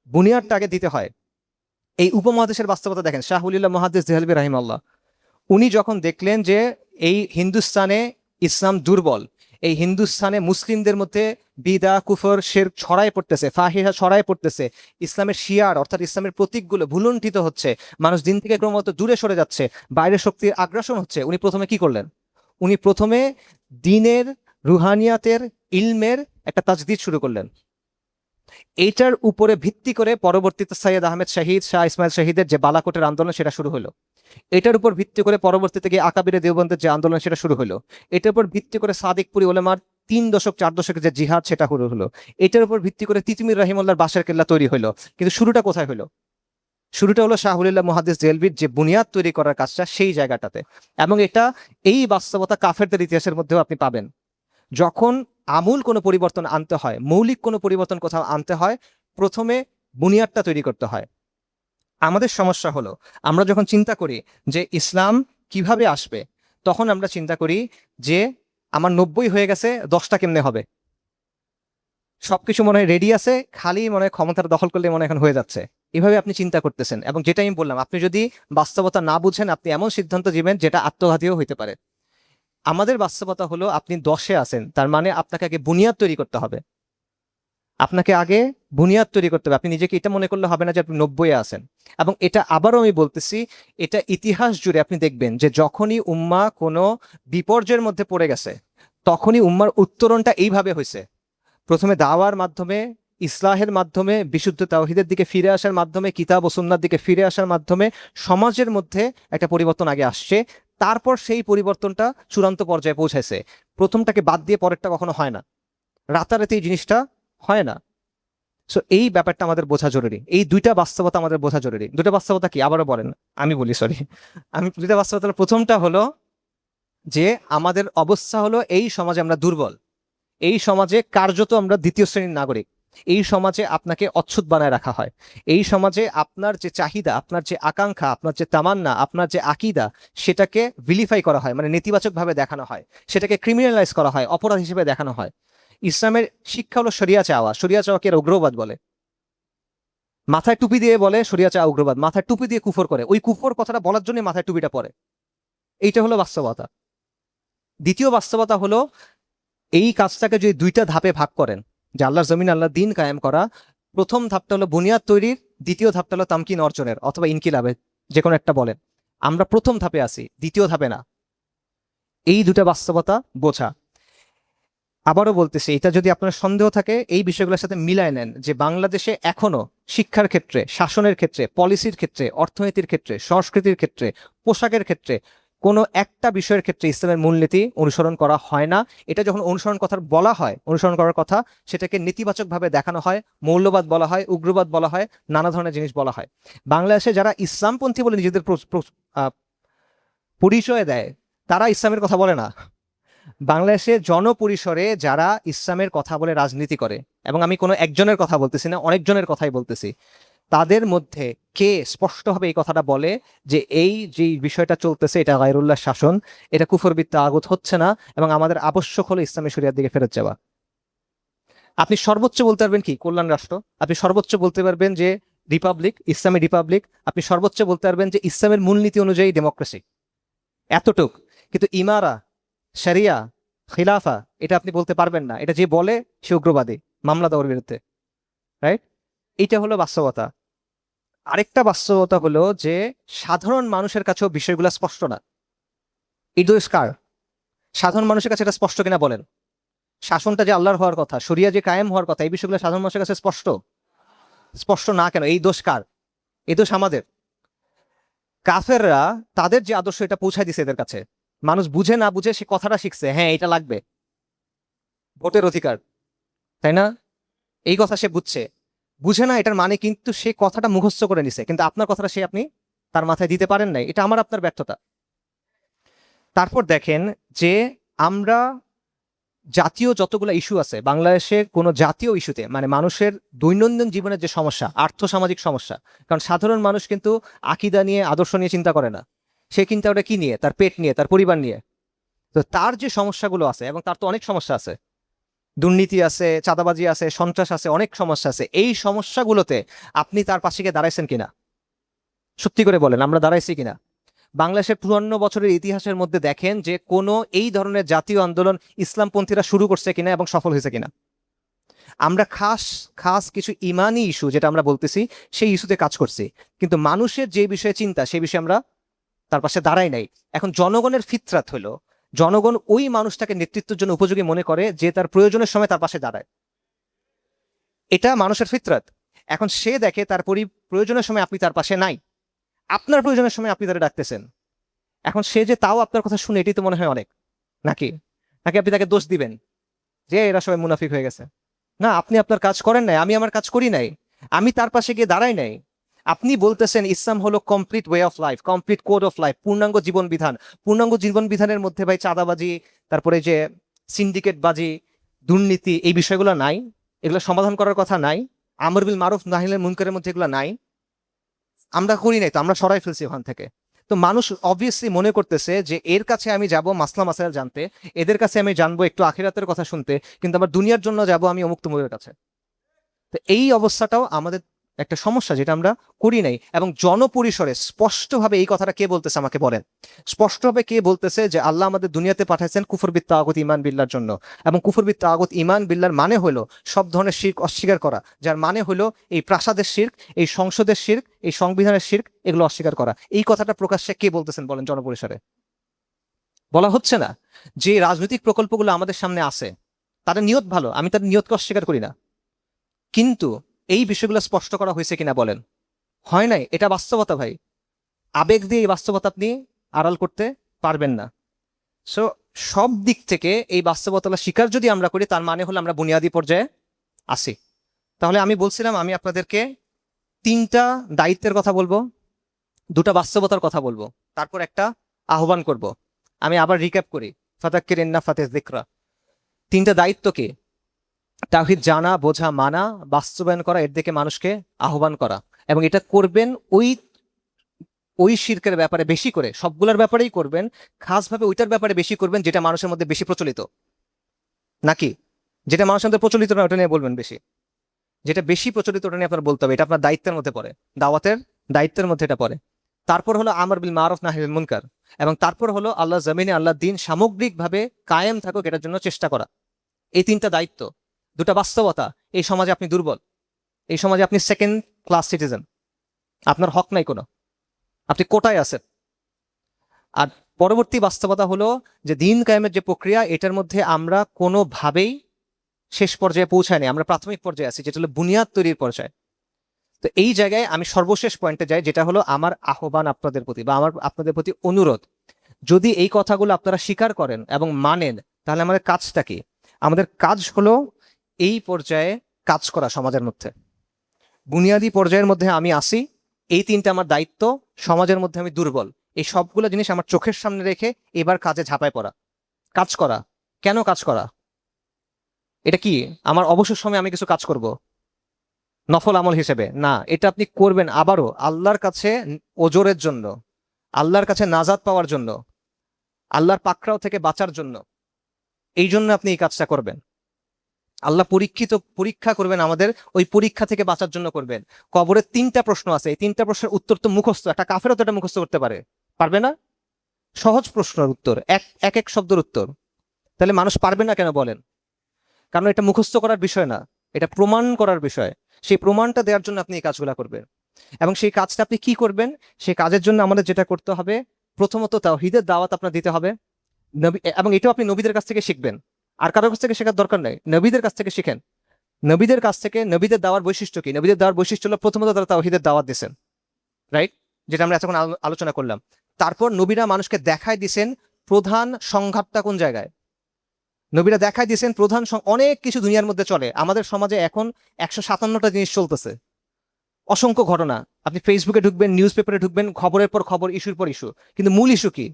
বুনিয়াদটা আগে দিতে হয়। এই উপমহাদেশের বাস্তবতা দেখেন, শাহ ওলিউল্লাহ মুহাদ্দিস দেহলভী রাহিমাহুল্লাহ, উনি যখন দেখলেন যে এই হিন্দুস্তানে ইসলাম দুর্বল, এই হিন্দুস্তানে মুসলিমদের মধ্যে বিদা কুফর শিরক ছড়ায় পড়তেছে, ফাহিশা ছড়ায় পড়তেছে, ইসলামের শিয়ার অর্থাৎ ইসলামের প্রতীকগুলো ভুলুণ্ঠিত হচ্ছে, মানুষ দিন থেকে ক্রমাগত দূরে সরে যাচ্ছে, বাইরের শক্তির আগ্রাসন হচ্ছে, উনি প্রথমে কি করলেন? উনি প্রথমে দিনের, রুহানিয়াতের, ইলমের একটা তাজদিদ শুরু করলেন। এইটার উপরে ভিত্তি করে পরবর্তীতে সৈয়দ আহমেদ শহীদ, শাহ ইসমাইল শহীদের যে বালাকোটের আন্দোলন সেটা শুরু হলো। এটার উপর ভিত্তি করে পরবর্তীতে গিয়ে আকাবিরে দেওবন্দের যে আন্দোলন সেটা শুরু হলো। এটার উপর ভিত্তি করে সাদিকপুরি ওলেমার 3 দশক 4 দশকের যে জিহাদ সেটা শুরু হলো। এটার উপর ভিত্তি করে তিতুমির রাহিমাহুল্লাহর বাসার কেল্লা তৈরি হলো। কিন্তু শুরুটা কোথায় হলো? শুরুটা হলো শাহ ওলিউল্লাহ মুহাদ্দিস দেহলভীর যে বুনিয়াদ তৈরি করার কাজটা, সেই জায়গাটাতে। এবং এটা, এই বাস্তবতা কাফেরদের ইতিহাসের মধ্যেও আপনি পাবেন। যখন আমূল কোনো পরিবর্তন আনতে হয়, মৌলিক কোনো পরিবর্তন কোথাও আনতে হয়, প্রথমে বুনিয়াদটা তৈরি করতে হয়। আমাদের সমস্যা হলো, আমরা যখন চিন্তা করি যে ইসলাম কিভাবে আসবে, তখন আমরা চিন্তা করি যে আমার 90 হয়ে গেছে, 10টা কেমনে হবে? সবকিছু মনে হয় রেডি আছে, খালি মনে হয় ক্ষমতার দখল করলে মনে হয় এখন হয়ে যাচ্ছে। এভাবে আপনি চিন্তা করতেছেন, এবং যেটা আমি বললাম, আপনি যদি বাস্তবতা না বুঝেন, আপনি এমন সিদ্ধান্ত দিবেন যেটা আত্মঘাতীও হইতে পারে। আমাদের বাস্তবতা হলো আপনি 10-এ আছেন, তার মানে আপনাকে আগে বুনিয়াদ তৈরি করতে হবে। আপনাকে আগে বুনিয়াদ তৈরি করতে হবে। আপনি নিজেকে এটা মনে করলে হবে না যে আপনি 90-এ আছেন। এবং এটা আবারও আমি বলতেছি, এটা ইতিহাস জুড়ে আপনি দেখবেন যে যখনই উম্মাহ কোনো বিপর্যয়ের মধ্যে পড়ে গেছে, তখনই উম্মার উত্তরণটা এইভাবে হয়েছে। প্রথমে দাওয়ার মাধ্যমে, ইসলাহের মাধ্যমে, বিশুদ্ধ তাওহীদের দিকে ফিরে আসার মাধ্যমে, কিতাব ও সুন্নাহর দিকে ফিরে আসার মাধ্যমে সমাজের মধ্যে একটা পরিবর্তন আগে আসছে। তারপর সেই পরিবর্তনটা চূড়ান্ত পর্যায়ে পৌঁছাইছে। প্রথমটাকে বাদ দিয়ে পরেরটা কখনো হয় না, রাতারাতি এই জিনিসটা হয় না। সো এই ব্যাপারটা আমাদের বোঝা জরুরি, এই দুইটা বাস্তবতা আমাদের বোঝা জরুরি। দুটো বাস্তবতা কি আবারও বলেন, আমি বলি, সরি। আমি দুইটা বাস্তবতা হলো, প্রথমটা হলো যে আমাদের অবস্থা হলো এই সমাজে আমরা দুর্বল, এই সমাজে কার্যত আমরা দ্বিতীয় শ্রেণীর নাগরিক, এই সমাজে আপনাকে অচ্ছুত বানায় রাখা হয়, এই সমাজে আপনার যে চাহিদা, আপনার যে আকাঙ্ক্ষা, আপনার যে তামান্না, আপনার যে আকিদা, সেটাকে ভিলিফাই করা হয়, মানে নেতিবাচকভাবে দেখানো হয়, সেটাকে ক্রিমিনালাইজ করা হয়, অপরাধ হিসেবে দেখানো হয়। ইসলামের শিক্ষা হলো শরিয়া চাওয়া। শরিয়া চাওয়াকে এরা উগ্রবাদ বলে। মাথায় টুপি দিয়ে বলে শরিয়া চাওয়া উগ্রবাদ, মাথায় টুপি দিয়ে কুফর করে, ওই কুফর কথাটা বলার জন্য মাথায় টুপিটা পরে। এইটা হলো বাস্তবতা। দ্বিতীয় বাস্তবতা হলো এই কাজটাকে যদি দুইটা ধাপে ভাগ করেন, যে আল্লাহর জমিন, আল্লাহর দিন কায়েম করা, প্রথম ধাপটা হলো বুনিয়াদ তৈরির, দ্বিতীয় ধাপটা হলো তামকিন অর্জনের অথবা ইনকিলাবের, যে কোনো একটা বলেন। আমরা প্রথম ধাপে আছি, দ্বিতীয় ধাপে না। এই দুটা বাস্তবতা বোঝা। আবারও বলতেছি, এটা যদি আপনার সন্দেহ থাকে এই বিষয়গুলোর সাথে মিলায় নেন, যে বাংলাদেশে এখনো শিক্ষার ক্ষেত্রে, শাসনের ক্ষেত্রে, পলিসির ক্ষেত্রে, অর্থনীতির ক্ষেত্রে, সংস্কৃতির ক্ষেত্রে, পোশাকের ক্ষেত্রে কোনো একটা বিষয়ের ক্ষেত্রে ইসলামের মূলনীতি অনুসরণ করা হয় না। এটা যখন অনুসরণ কথা বলা হয়, অনুসরণ করার কথা, সেটাকে নেতিবাচকভাবে দেখানো হয়, মৌলবাদ বলা হয়, উগ্রবাদ বলা হয়, নানা ধরনের জিনিস বলা হয়। বাংলাদেশে যারা ইসলামপন্থী বলে নিজেদের পরিচয় দেয়, তারা ইসলামের কথা বলে না। বাংলাদেশে জনপরিসরে যারা ইসলামের কথা বলে রাজনীতি করে, এবং আমি কোনো একজনের কথা বলতেছি না, অনেকজনের কথাই বলতেছি, তাদের মধ্যে কে স্পষ্টভাবে এই কথাটা বলে যে এই যে বিষয়টা চলতেছে এটা গায়রুল্লাহ শাসন, এটা কুফরবিত্তা আগত হচ্ছে না, এবং আমাদের আবশ্যক হলো ইসলামী শরিয়ার দিকে ফেরত যাওয়া। আপনি সর্বোচ্চ বলতে পারবেন কি কল্যাণ রাষ্ট্র, আপনি সর্বোচ্চ বলতে পারবেন যে রিপাবলিক, ইসলামী রিপাবলিক, আপনি সর্বোচ্চ বলতে পারবেন যে ইসলামের মূলনীতি অনুযায়ী ডেমোক্রেসি, এতটুক। কিন্তু ইমারা, শরিয়া, খিলাফা, এটা আপনি বলতে পারবেন না। এটা যে বলে সে উগ্রবাদী, মামলা দেওয়ার বিরুদ্ধে, রাইট? এইটা হলো বাস্তবতা। আরেকটা বাস্তবতা হলো যে সাধারণ মানুষের কাছেও বিষয়গুলো স্পষ্ট না। এই দোষ কার? সাধারণ মানুষের কাছে এটা স্পষ্ট কিনা বলেন। শাসনটা যে আল্লাহর হওয়ার কথা, শরিয়া যে কায়েম হওয়ার কথা, এই বিষয়গুলো সাধারণ মানুষের কাছে স্পষ্ট। স্পষ্ট না কেন? এই দোষ কার? এই দোষ আমাদের। কাফেররা তাদের যে আদর্শ এটা পৌঁছায় দিছে এদের কাছে, মানুষ বুঝে না বুঝে সে কথাটা শিখছে, হ্যাঁ এটা লাগবে, ভোটের অধিকার, তাই না? এই কথা সে বুঝছে, বুঝে না এটার মানে, কিন্তু সে কথাটা মুখস্থ করে নিছে, কিন্তু আপনার কথাটা সে আপনি তার মাথায় দিতে পারেন নাই। এটা আমার আপনার ব্যর্থতা। তারপর দেখেন যে আমরা জাতীয় যতগুলো ইস্যু আছে বাংলাদেশের, কোনো জাতীয় ইস্যুতে, মানে মানুষের দৈনন্দিন জীবনের যে সমস্যা, আর্থসামাজিক সমস্যা, কারণ সাধারণ মানুষ কিন্তু আকিদা নিয়ে, আদর্শ নিয়ে চিন্তা করে না। সে চিন্তা ওটা কি নিয়ে? তার পেট নিয়ে, তার পরিবার নিয়ে। তো তার যে সমস্যাগুলো আছে, এবং তার তো অনেক সমস্যা আছে, দুর্নীতি আছে, চাঁদাবাজি আছে, সন্ত্রাস আছে, অনেক সমস্যা আছে। এই সমস্যাগুলোতে আপনি তার পাশে গিয়ে দাঁড়াইছেন কিনা? সত্যি করে বলেন, আমরা দাঁড়াইছি কিনা? বাংলাদেশের 54 বছরের ইতিহাসের মধ্যে দেখেন যে কোনো এই ধরনের জাতীয় আন্দোলন ইসলামপন্থীরা শুরু করছে কিনা এবং সফল হয়েছে কিনা। আমরা খাস খাস কিছু ইমানি ইস্যু যেটা আমরা বলতেছি, সেই ইস্যুতে কাজ করছি, কিন্তু মানুষের যে বিষয়ে চিন্তা, সেই বিষয়ে আমরা তার পাশে দাঁড়াই নাই। এখন জনগণের ফিতরাত হলো, জনগণ ওই মানুষটাকে নেতৃত্বের জন্য উপযোগী মনে করে যে তার প্রয়োজনের সময় তার পাশে দাঁড়ায়। এটা মানুষের ফিতরাত। এখন সে দেখে তার প্রয়োজনের সময় আপনি তার পাশে নাই, আপনার প্রয়োজনের সময় আপনি তারা ডাকতেছেন। এখন সে যে তাও আপনার কথা শুনে, এটাই তো মনে হয় অনেক, নাকি? নাকি আপনি তাকে দোষ দিবেন যে এরা সবাই মুনাফিক হয়ে গেছে? না, আপনি আপনার কাজ করেন নাই, আমি আমার কাজ করি নাই, আমি তার পাশে গিয়ে দাঁড়াই নাই। আপনি বলতেছেন ইসলাম হলো complete way of life, complete code of life, পূর্ণাঙ্গ জীবন বিধান। পূর্ণাঙ্গ জীবন বিধানের মধ্যে ভাই চাঁদাবাজি, তারপরে যে সিন্ডিকেট বাজি, দুর্নীতি, এই বিষয়গুলো নাই, এগুলো সমাধান করার কথা নাই। আমর বিল মারুফ নাহিল মুনকারের মধ্যে এগুলো নাই, আমরা করি নাই, তো আমরা সরাই ফেলছি ওখান থেকে। তো মানুষ অবভিয়াসলি মনে করতেছে যে এর কাছে আমি যাব মাসলা মাসাইল জানতে, এদের কাছে আমি জানবো একটু আখিরাতের কথা শুনতে, কিন্তু আমার দুনিয়ার জন্য যাব আমি অমুক তমুকের কাছে। তো এই অবস্থাটাও আমাদের একটা সমস্যা যেটা আমরা করি নাই। এবং জনপরিসরে স্পষ্টভাবে এই কথাটা কে বলতেছে আমাকে বলেন, স্পষ্টভাবে কে বলতেছে যে আল্লাহ আমাদের দুনিয়াতে পাঠাইছেন কুফর বিত তাগুত ঈমান বিল্লাহর জন্য। এবং কুফর বিত তাগুত ঈমান বিল্লাহর মানে হলো সব ধরনের শিরক অস্বীকার করা, যার মানে হলো এই প্রাসাদের শিরক, এই সংসদের শিরক, এই সংবিধানের শিরক, এগুলো অস্বীকার করা। এই কথাটা প্রকাশ্যে কে বলতেছেন বলেন জনপরিসরে? বলা হচ্ছে না। যে রাজনৈতিক প্রকল্পগুলো আমাদের সামনে আছে তাদের নিয়ত ভালো, আমি তাদের নিয়তকে অস্বীকার করি না, কিন্তু এই বিষয়গুলো স্পষ্ট করা হয়েছে কিনা বলেন? হয় নাই। এটা বাস্তবতা ভাই। আবেগ দিয়ে এই বাস্তবতা আপনি আড়াল করতে পারবেন না। সো সব দিক থেকে এই বাস্তবতা স্বীকার যদি আমরা করি, তার মানে হলো আমরা বুনিয়াদী পর্যায়ে আসি। তাহলে আমি বলছিলাম আমি আপনাদেরকে তিনটা দায়িত্বের কথা বলবো, দুটা বাস্তবতার কথা বলবো, তারপর একটা আহ্বান করব। আমি আবার রিক্যাপ করি, ফাতাক্কির ইন্না ফাতিজ যিকরা। তিনটা দায়িত্ব কি? তাওহীদ জানা, বোঝা, মানা, বাস্তবায়ন করা, এর দিকে মানুষকে আহ্বান করা। এবং এটা করবেন ওই ওই শিরকের ব্যাপারে বেশি করে, সবগুলোর ব্যাপারেই করবেন, খাসভাবে ওইটার ব্যাপারে বেশি করবেন যেটা মানুষের মধ্যে বেশি প্রচলিত। নাকি যেটা মানুষের মধ্যে প্রচলিত না ওটা নিয়ে বলবেন বেশি, যেটা বেশি প্রচলিত ওটা নিয়ে আপনার বলতে হবে। এটা আপনার দায়িত্বের মধ্যে পড়ে, দাওয়াতের দায়িত্বের মধ্যে এটা পড়ে। তারপর হলো আমর বিল মারুফ নাহি আনিল মুনকার, এবং তারপর হলো আল্লাহ জমিনে আল্লাহ দিন সামগ্রিকভাবে কায়েম থাকুক এটার জন্য চেষ্টা করা। এই তিনটা দায়িত্ব, দুটা বাস্তবতা। এই সমাজে আপনি দুর্বল, এই সমাজে আপনি সেকেন্ড ক্লাস সিটিজেন, আপনার হক নাই কোনো, আপনি কোটায় আছেন। আর পরবর্তী বাস্তবতা হলো যে দিন কায়েমের যে প্রক্রিয়া, এটার মধ্যে আমরা কোনোভাবেই শেষ পর্যায়ে পৌঁছায়নি, আমরা প্রাথমিক পর্যায়ে আছি, যেটা হলো বুনিয়াদ তৈরির পর্যায়ে। তো এই জায়গায় আমি সর্বশেষ পয়েন্টে যাই, যেটা হলো আমার আহ্বান আপনাদের প্রতি বা আমার আপনাদের প্রতি অনুরোধ। যদি এই কথাগুলো আপনারা স্বীকার করেন এবং মানেন, তাহলে আমাদের কাজটা কি? আমাদের কাজ হলো এই পর্যায়ে কাজ করা সমাজের মধ্যে। বুনিয়াদী পর্যায়ের মধ্যে আমি আসি, এই তিনটা আমার দায়িত্ব। সমাজের মধ্যে আমি দুর্বল, এই সবগুলো জিনিস আমার চোখের সামনে রেখে এবার কাজে ঝাঁপায় পড়া, কাজ করা। কেন কাজ করা? এটা কি আমার অবসর সময় আমি কিছু কাজ করব নফল আমল হিসেবে? না, এটা আপনি করবেন আবারও আল্লাহর কাছে ওজরের জন্য, আল্লাহর কাছে নাজাত পাওয়ার জন্য, আল্লাহর পাকড়াও থেকে বাঁচার জন্য। এই জন্য আপনি এই কাজটা করবেন। আল্লাহ পরীক্ষা করবেন আমাদের, ওই পরীক্ষা থেকে বাঁচার জন্য করবেন। কবরের তিনটা প্রশ্ন আছে, এই তিনটা প্রশ্নের উত্তর তো মুখস্থ, একটা কাফেরও তো এটা মুখস্থ করতে পারবে না? সহজ প্রশ্নের উত্তর, এক এক এক শব্দের উত্তর। তাহলে মানুষ পারবে না কেন বলেন? কারণ এটা মুখস্থ করার বিষয় না, এটা প্রমাণ করার বিষয়। সেই প্রমাণটা দেওয়ার জন্য আপনি এই কাজগুলো করবেন। এবং সেই কাজটা আপনি কি করবেন? সেই কাজের জন্য আমাদের যেটা করতে হবে, প্রথমত তাওহীদের দাওয়াত আপনার দিতে হবে। এবং এটাও আপনি নবীদের কাছ থেকে শিখবেন, আর কারোর কাছ থেকে শেখার দরকার নেই, নবীদের কাছ থেকে শিখেন। নবীদের কাছ থেকে, নবীদের দাওয়ার বৈশিষ্ট্য কি? নবীদের দাওয়ার বৈশিষ্ট্য হলো প্রথমত তারা তাওহীদের দাওয়াত দিয়েছেন, রাইট, যেটা আমরা এতক্ষণ আলোচনা করলাম। তারপর নবীরা মানুষকে দেখায় দিয়েছেন প্রধান সংঘাতটা কোন জায়গায়। নবীরা দেখায় দিয়েছেন প্রধান অনেক কিছু দুনিয়ার মধ্যে চলে, আমাদের সমাজে এখন 157টা জিনিস চলতেছে, অসংখ্য ঘটনা। আপনি ফেসবুকে ঢুকবেন, নিউজ পেপারে ঢুকবেন, খবরের পর খবর, ইস্যুর পর ইস্যু। কিন্তু মূল ইস্যু কি?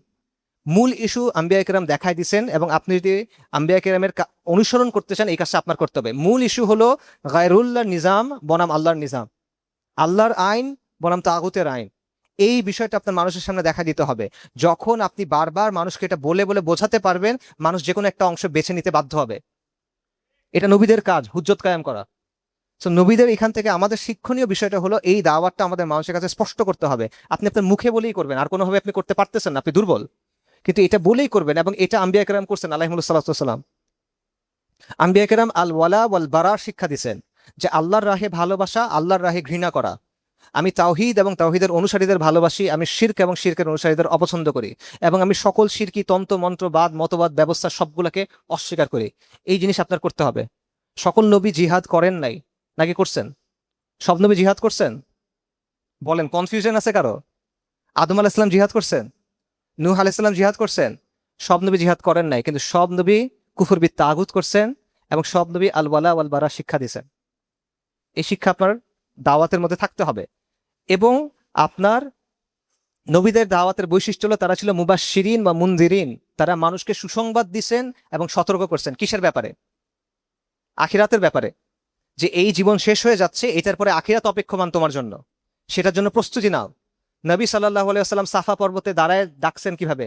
মূল ইস্যু আম্বিয়া কেরাম দেখাই দিচ্ছেন, এবং আপনি যদি আম্বিয়া কেরামের অনুসরণ করতে চান এই কাজটা আপনার করতে হবে। মূল ইস্যু হলো গায়রুল্লাহ নিজাম বনাম আল্লাহর নিজাম, আল্লাহর আইন বনাম তাগুতের আইন। এই বিষয়টা আপনার মানুষের সামনে দেখা দিতে হবে। যখন আপনি বারবার মানুষকে এটা বলে বলে বোঝাতে পারবেন, মানুষ যে কোনো একটা অংশ বেছে নিতে বাধ্য হবে। এটা নবীদের কাজ, হুজ্জত কায়েম করা। তো নবীদের এখান থেকে আমাদের শিক্ষণীয় বিষয়টা হলো এই দাওয়াতটা আমাদের মানুষের কাছে স্পষ্ট করতে হবে। আপনি আপনার মুখে বলেই করবেন, আর কোনোভাবে আপনি করতে পারতেছেন না, আপনি দুর্বল, কিন্তু এটা বলেই করবেন। এবং এটা আম্বিয়া কেরাম করছেন আলাইহিমুস সালাম। আম্বিয়া কেরাম আল ওয়ালা ওয়াল বারার শিক্ষা দিচ্ছেন, যে আল্লাহর রাহে ভালোবাসা, আল্লাহর রাহে ঘৃণা করা। আমি তাওহীদ এবং তাওহীদের অনুসারীদের ভালোবাসি, আমি শিরক এবং শিরকের অনুসারীদের অপছন্দ করি, এবং আমি সকল শিরকি তন্ত্র মন্ত্রবাদ মতবাদ ব্যবস্থা সবগুলোকে অস্বীকার করি। এই জিনিস আপনার করতে হবে। সকল নবী জিহাদ করেন নাই, নাকি করছেন? সব নবী জিহাদ করছেন? বলেন, কনফিউশন আছে কারো? আদম আলাইহিস সালাম জিহাদ করছেন? নূহ আলাইহিস সালাম জিহাদ করছেন? সব নবী জিহাদ করেন নাই, কিন্তু সব নবী কুফর বিত তাগুত করছেন, এবং সব নবী আল ওয়ালা ওয়াল বারা শিক্ষা দিয়েছেন। এই শিক্ষা আপনার দাওয়াতের মধ্যে থাকতে হবে। এবং আপনার নবীদের দাওয়াতের বৈশিষ্ট্য হলো তারা ছিল মুবাশশিরিন বা মুনজিরিন, তারা মানুষকে সুসংবাদ দিছেন এবং সতর্ক করছেন। কিসের ব্যাপারে? আখিরাতের ব্যাপারে, যে এই জীবন শেষ হয়ে যাচ্ছে, এটার পরে আখিরাত অপেক্ষমান তোমার জন্য, সেটার জন্য প্রস্তুতি নাও। নবী সাল্লাল্লাহু আলাইহি ওয়াসাল্লাম সাফা পর্বতে দাঁড়ায় ডাকছেন কিভাবে?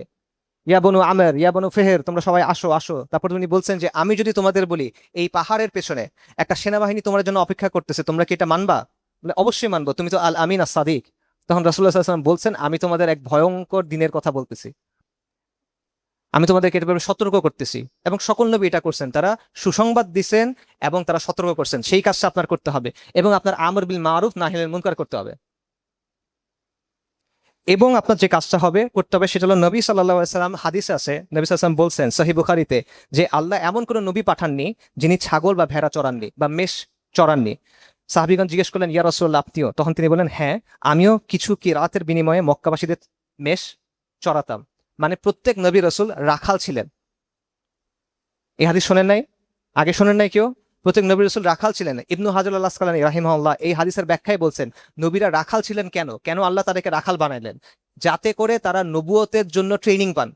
ইয়া বনু আমের, ইয়া বনু ফেহের, তোমরা সবাই আসো আসো। তারপর তিনি বলছেন যে আমি যদি তোমাদের বলি এই পাহাড়ের পেছনে একটা সেনাবাহিনী তোমার জন্য অপেক্ষা করতেছে, তোমরা কি এটা মানবা? বলে অবশ্যই মানবো, তুমি তো আল আমিন আস সাদিক। তখন রাসূলুল্লাহ সাল্লাল্লাহু আলাইহি ওয়াসাল্লাম বলছেন, আমি তোমাদের এক ভয়ঙ্কর দিনের কথা বলতেছি, আমি তোমাদেরকে এটা ব্যাপারে সতর্ক করতেছি। এবং সকল নবী এটা করছেন, তারা সুসংবাদ দিছেন এবং তারা সতর্ক করছেন, সেই কাজটা আপনার করতে হবে। এবং আপনার আমর বিল মারুফ নাহি আনিল মুনকার করতে হবে। এবং আপনার যে কাজটা হবে করতে হবে সেটা হলো, নবী সাল্লাল্লাহু আলাইহি সাল্লাম হাদিসে আছে, নবী সাল্লাল্লাহু আলাইহি সাল্লাম বলছেন সহিহ বুখারীতে, যে আল্লাহ এমন কোনো নবী পাঠাননি যিনি ছাগল বা ভেড়া চড়াননি বা মেষ চড়াননি। সাহাবীগণ জিজ্ঞেস করলেন, ইয়া রাসূলুল্লাহ আপনিও? তখন তিনি বলেন, হ্যাঁ, আমিও কিছু কিরাতের বিনিময়ে মক্কাবাসীদের মেষ চড়াতাম। মানে প্রত্যেক নবী রাসূল রাখাল ছিলেন। এই হাদিস শোনেন নাই? আগে শোনেন নাই কেউ? প্রত্যেক নবী রাসূল রাখাল ছিলেন। ইবনু হাজার আল আসকালানী রাহিমাহুল্লাহ এই হাদিসের ব্যাখ্যায় বলছেন, নবীরা রাখাল ছিলেন কেন? কেন আল্লাহ তাদেরকে রাখাল বানাইলেন? যাতে করে তারা নবুয়তের জন্য ট্রেনিং পান।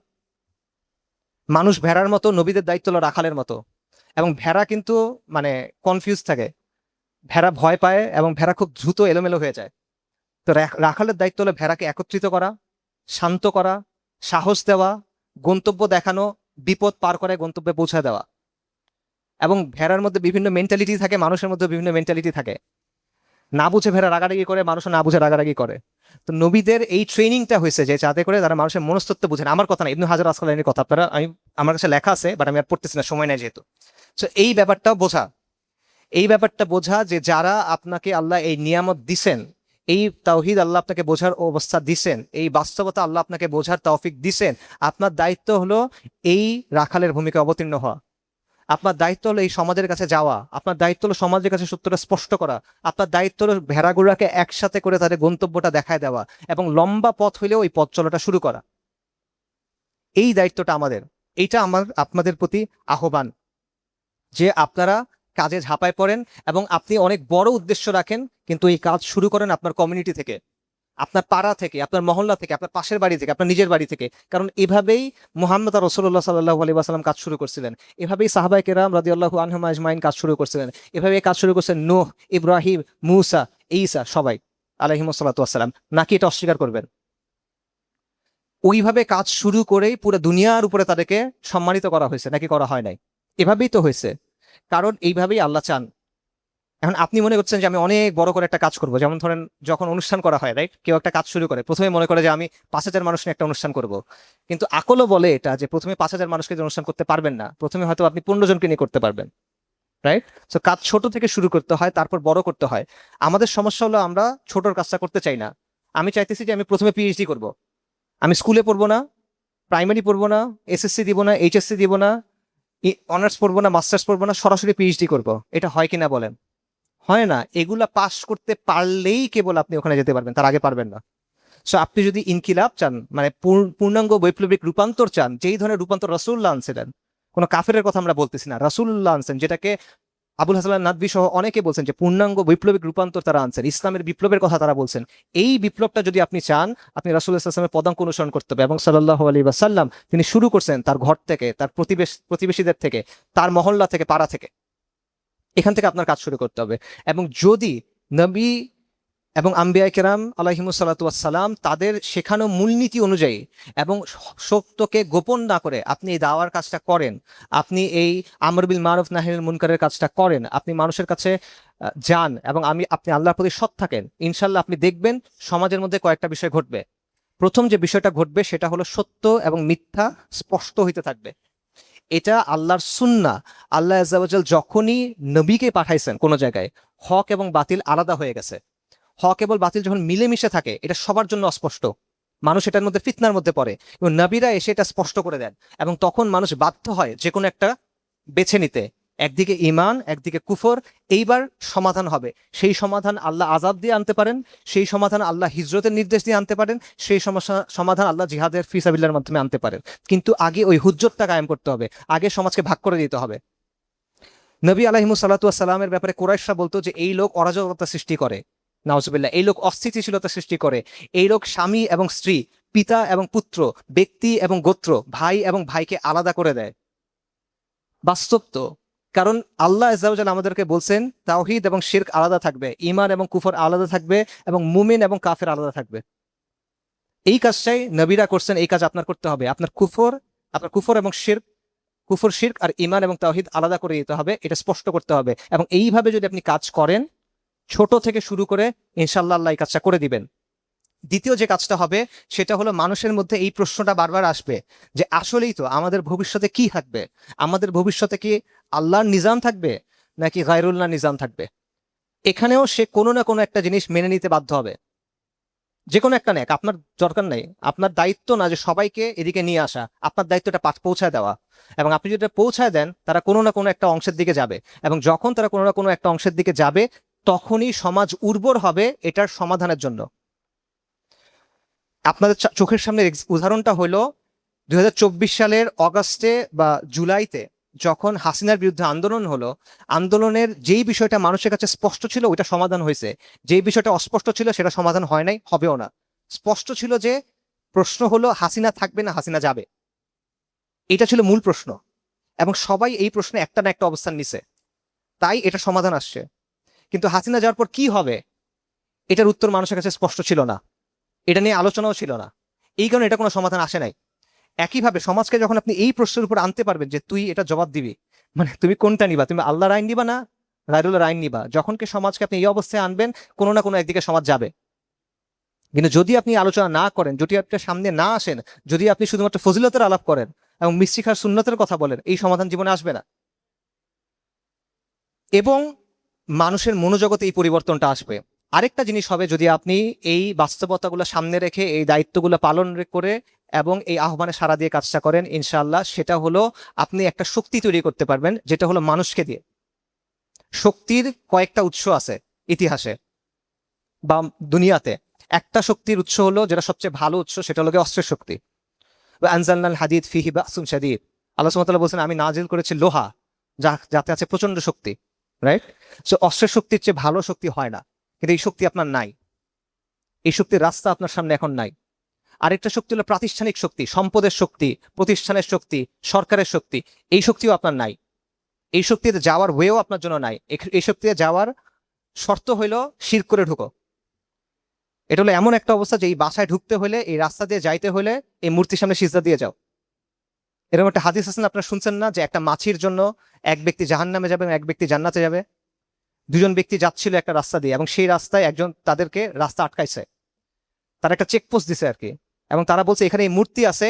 মানুষ ভেড়ার মতো, নবীদের দায়িত্ব হলো রাখালের মতো। এবং ভেড়া কিন্তু মানে কনফিউজ থাকে, ভেড়া ভয় পায় এবং ভেড়া খুব দ্রুত এলোমেলো হয়ে যায়। তো রাখালের দায়িত্ব হলো ভেড়াকে একত্রিত করা, শান্ত করা, সাহস দেওয়া, গন্তব্য দেখানো, বিপদ পার করে গন্তব্যে পৌঁছে দেওয়া। এবং ভেড়ার মধ্যে বিভিন্ন মেন্টালিটি থাকে, মানুষের মধ্যে বিভিন্ন মেন্টালিটি থাকে। না বুঝে ভেড়া রাগারাগি করে, মানুষও না বুঝে রাগারাগি করে। তো নবীদের এই ট্রেনিংটা হয়েছে যে যাতে করে তারা মানুষের মনস্তত্ত্ব বুঝেন। আমার কথা না, ইবনু হাজার আসকালানীর কথা। আপনারা, আমি, আমার কাছে লেখা আছে, বাট আমি আর পড়তেছি না, সময় নাই যেহেতু। তো এই ব্যাপারটাও বোঝা, এই ব্যাপারটা বোঝা যে যারা আপনাকে আল্লাহ এই নিয়ামত দিছেন, এই তাওহীদ আল্লাহ আপনাকে বোঝার অবস্থা দিছেন, এই বাস্তবতা আল্লাহ আপনাকে বোঝার তৌফিক দিছেন, আপনার দায়িত্ব হলো এই রাখালের ভূমিকা অবতীর্ণ হওয়া। আপনার দায়িত্ব হলো এই সমাজের কাছে যাওয়া, আপনার দায়িত্ব হলো সমাজের কাছে সত্যটা স্পষ্ট করা, আপনার দায়িত্ব হলো ভেড়াগুড়াকে একসাথে করে তাদের গন্তব্যটা দেখায় দেওয়া এবং লম্বা পথ হইলেও ওই পথ চলাটা শুরু করা। এই দায়িত্বটা আমাদের। এইটা আমার আপনাদের প্রতি আহ্বান, যে আপনারা কাজে ঝাঁপায় পড়েন এবং আপনি অনেক বড় উদ্দেশ্য রাখেন, কিন্তু এই কাজ শুরু করেন আপনার কমিউনিটি থেকে, আপনার পাড়া থেকে, আপনার মহল্লা থেকে, আপনার পাশের বাড়ি থেকে, আপনার নিজের বাড়ি থেকে। কারণ এভাবেই মুহাম্মদ আর রাসূলুল্লাহ সাল্লাল্লাহু আলাইহি ওয়াসাল্লাম কাজ শুরু করছিলেন, এভাবেই সাহাবায়ে কেরাম রাদিয়াল্লাহু আনহুম আজমাইন কাজ শুরু করছিলেন, এভাবেই কাজ শুরু করছেন নূহ, ইব্রাহিম, মূসা, ঈসা, সবাই আলাইহিমুস সালাতু ওয়াসসালাম। নাকি এটা অস্বীকার করবেন? ওইভাবে কাজ শুরু করেই পুরো দুনিয়ার উপরে তাদেরকে সম্মানিত করা হয়েছে, নাকি করা হয় নাই? এভাবেই তো হয়েছে, কারণ এইভাবেই আল্লাহ চান। এখন আপনি মনে করছেন যে আমি অনেক বড় করে একটা কাজ করব, যেমন ধরেন যখন অনুষ্ঠান করা হয়, রাইট, কেউ একটা কাজ শুরু করে, প্রথমে মনে করে যে আমি 5,000 মানুষ নিয়ে একটা অনুষ্ঠান করব। কিন্তু আকলও বলে এটা যে প্রথমে 5,000 মানুষকে দিয়ে অনুষ্ঠান করতে পারবেন না, প্রথমে হয়তো আপনি 15 জনকে নিয়ে করতে পারবেন, রাইট? তো কাজ ছোট থেকে শুরু করতে হয়, তারপর বড় করতে হয়। আমাদের সমস্যা হলো আমরা ছোটর কাজটা করতে চাই না। আমি চাইতেছি যে আমি প্রথমে পিএইচডি করব, আমি স্কুলে পড়বো না, প্রাইমারি পড়বো না, এসএসসি দিব না, এইচএসসি দিব না, অনার্স পড়বো না, মাস্টার্স পড়বো না, সরাসরি পিএইচডি করব। এটা হয় কিনা বলেন? হয় না। এগুলা পাস করতে পারলেই কেবল আপনি ওখানে যেতে পারবেন, তার আগে পারবেন না। সো আপনি যদি ইনকিলাব চান, মানে পূর্ণাঙ্গ বৈপ্লবিক রূপান্তর চান, যেই ধরনের রূপান্তর রাসূলুল্লাহ আনছিলেন, কোনো কাফেরের কথা আমরা বলতেছি না, রাসূলুল্লাহ আনছেন, যেটাকে আবুল হাসান নাদভী সহ অনেকে বলছেন যে পূর্ণাঙ্গ বৈপ্লবিক রূপান্তর তারা আনছেন, ইসলামের বিপ্লবের কথা তারা বলছেন। এই বিপ্লবটা যদি আপনি চান, আপনি রাসূলুল্লাহ সাল্লাল্লাহু আলাইহি ওয়াসাল্লামের পদাঙ্ক অনুসরণ করতে হবে। এবং সাল্লাল্লাহু আলাইহি ওয়াসাল্লাম তিনি শুরু করছেন তার ঘর থেকে, তার প্রতিবেশীদের থেকে, তার মহল্লা থেকে, পাড়া থেকে। এখান থেকে আপনার কাজ শুরু করতে হবে। এবং যদি নবী এবং আম্বিয়া কেরাম আলাইহিমুস সালাতু ওয়াস সালাম তাদের শেখানো মূলনীতি অনুযায়ী এবং সত্যকে গোপন না করে আপনি এই দাওয়ার কাজটা করেন, আপনি এই আমর বিল মারুফ নাহি আনিল মুনকারের কাজটা করেন, আপনি মানুষের কাছে যান এবং আপনি আল্লাহর প্রতি সৎ থাকেন, ইনশাল্লাহ আপনি দেখবেন সমাজের মধ্যে কয়েকটা বিষয় ঘটবে। প্রথম যে বিষয়টা ঘটবে সেটা হলো সত্য এবং মিথ্যা স্পষ্ট হইতে থাকবে। এটা আল্লাহর সুন্নাহ। আল্লাহ আযজা ওয়া জাল যখনই নবীকে পাঠাইছেন কোনো জায়গায়, হক এবং বাতিল আলাদা হয়ে গেছে। হক এবং বাতিল যখন মিলেমিশে থাকে, এটা সবার জন্য অস্পষ্ট, মানুষ এটার মধ্যে ফিতনার মধ্যে পড়ে, এবং নবীরা এসে এটা স্পষ্ট করে দেন। এবং তখন মানুষ বাধ্য হয় যে কোনো একটা বেছে নিতে, একদিকে ঈমান, একদিকে কুফর। এইবার সমাধান হবে, সেই সমাধান আল্লাহ আযাব দিয়ে আনতে পারেন, সেই সমাধান আল্লাহ হিজরতের নির্দেশ দিয়ে আনতে পারেন, সেই সমাধান আল্লাহ জিহাদের ফি সাবিলিল্লাহর মাধ্যমে আনতে পারেন। কিন্তু আগে ওই হুজ্জতটা কায়েম করতে হবে, আগে সমাজকে ভাগ করে দিতে হবে। নবী আলাইহিমুস সালাতু ওয়াস সালামের ব্যাপারে কুরাইশরা বলতো যে এই লোক অরাজকতা সৃষ্টি করে, নাউজুবিল্লাহ, এই লোক অস্থিতিশীলতা সৃষ্টি করে, এই লোক স্বামী এবং স্ত্রী, পিতা এবং পুত্র, ব্যক্তি এবং গোত্র, ভাই এবং ভাইকে আলাদা করে দেয়। বাস্তব তো। কারণ আল্লাহ আযজা ওয়া জাল আমাদেরকে বলছেন তাওহীদ এবং শিরক আলাদা থাকবে, ঈমান এবং কুফর আলাদা থাকবে, এবং মুমিন এবং কাফের আলাদা থাকবে। এই কাজটাই নবীরা করছেন, এই কাজ আপনার করতে হবে। আপনার কুফর এবং শিরক, কুফর শিরক আর ঈমান এবং তাওহীদ আলাদা করে দিতে হবে, এটা স্পষ্ট করতে হবে। এবং এইভাবে যদি আপনি কাজ করেন, ছোট থেকে শুরু করে ইনশাল্লাহ আল্লাহ এই কাজটা করে দিবেন। দ্বিতীয় যে কাজটা হবে সেটা হলো মানুষের মধ্যে এই প্রশ্নটা বারবার আসবে যে আসলেই তো আমাদের ভবিষ্যতে কি থাকবে, আমাদের ভবিষ্যতে কি আল্লাহর নিজাম থাকবে নাকি গায়রুল্লাহ নিজাম থাকবে। এখানেও সে কোনো না কোনো একটা জিনিস মেনে নিতে বাধ্য হবে, যে কোনো একটা নেক, আপনার দরকার নেই, আপনার দায়িত্ব না যে সবাইকে এদিকে নিয়ে আসা, আপনার দায়িত্বটা পৌঁছায় দেওয়া। এবং আপনি যদি এটা পৌঁছায় দেন তারা কোনো না কোনো একটা অংশের দিকে যাবে, এবং যখন তারা কোনো না কোনো একটা অংশের দিকে যাবে তখনই সমাজ উর্বর হবে এটার সমাধানের জন্য। আপনাদের চোখের সামনে উদাহরণটা হলো 2024 সালের অগাস্টে বা জুলাইতে যখন হাসিনার বিরুদ্ধে আন্দোলন হলো, আন্দোলনের যেই বিষয়টা মানুষের কাছে স্পষ্ট ছিল ওইটা সমাধান হয়েছে, যেই বিষয়টা অস্পষ্ট ছিল সেটা সমাধান হয় নাই, হবেও না। স্পষ্ট ছিল যে প্রশ্ন হলো হাসিনা থাকবে না হাসিনা যাবে, এটা ছিল মূল প্রশ্ন, এবং সবাই এই প্রশ্নে একটা না একটা অবস্থান নিছে, তাই এটা সমাধান আসছে। কিন্তু হাসিনা যাওয়ার পর কি হবে এটার উত্তর মানুষের কাছে স্পষ্ট ছিল না, এটা নিয়ে আলোচনাও ছিল না, এই কারণে এটা কোনো সমাধান আসে নাই। একইভাবে সমাজকে যখন আপনি এই প্রশ্নের উপর আনতে পারবেন যে তুই এটা জবাব দিবি, মানে তুমি কোনটা নিবা, তুমি আল্লাহর আইন নিবা না গায়রুল্লাহর আইন নিবা, যখন কি সমাজকে আপনি এই অবস্থায় আনবেন কোনো না কোনো একদিকে সমাজ যাবে। কিন্তু যদি আপনি আলোচনা না করেন, যদি আপনি সামনে না আসেন, যদি আপনি শুধুমাত্র ফজিলতের আলাপ করেন এবং মিশরিক আর সুন্নতের কথা বলেন, এই সমাধান জীবনে আসবে না। এবং মানুষের মনোজগতে এই পরিবর্তনটা আসবে। আরেকটা জিনিস হবে, যদি আপনি এই বাস্তবতাগুলো সামনে রেখে এই দায়িত্বগুলো পালন করে এবং এই আহ্বানে সাড়া দিয়ে কাজটা করেন, ইনশাআল্লাহ সেটা হলো আপনি একটা শক্তি তৈরি করতে পারবেন, যেটা হলো মানুষকে দিয়ে। শক্তির কয়েকটা উৎস আছে ইতিহাসে বা দুনিয়াতে। একটা শক্তির উৎস হলো, যেটা সবচেয়ে ভালো উৎস, সেটা হলো অস্ত্রের শক্তি। আনজালনাল হাদিদ ফিহি বাসুন শাদীদ, আল্লাহ সুবহানাহু ওয়া তাআলা বলেছেন আমি নাজিল করেছি লোহা, যাতে আছে প্রচন্ড শক্তি, রাইট? সো অস্ত্রের শক্তির চেয়ে ভালো শক্তি হয় না, কিন্তু এই শক্তি আপনার নাই, এই শক্তির রাস্তা আপনার সামনে এখন নাই। আরেকটা শক্তি হলো প্রাতিষ্ঠানিক শক্তি, সম্পদের শক্তি, প্রতিষ্ঠানের শক্তি, সরকারের শক্তি, এই শক্তিও আপনার নাই। এই শক্তিতে যাওয়ার ওয়েও আপনার জন্য নাই। এই শক্তিতে যাওয়ার শর্ত হইলো শিরক করে ঢুকো। এটা হলো এমন একটা অবস্থা যে এই বাসায় ঢুকতে হলে, এই রাস্তা দিয়ে যাইতে হলে এই মূর্তির সামনে সিজদা দিয়ে যাও। এরকম একটা হাদিস আছেন, আপনারা শুনছেন না, যে একটা মাছির জন্য এক ব্যক্তি জাহান্নামে যাবে এবং এক ব্যক্তি জান্নাতে যাবে। দুজন ব্যক্তি যাচ্ছিল একটা রাস্তা দিয়ে, এবং সেই রাস্তায় একজন তাদেরকে রাস্তা আটকাইছে, তারা একটা চেকপোস্ট দিছে আর কি, এবং তারা বলছে এখানে এই মূর্তি আছে,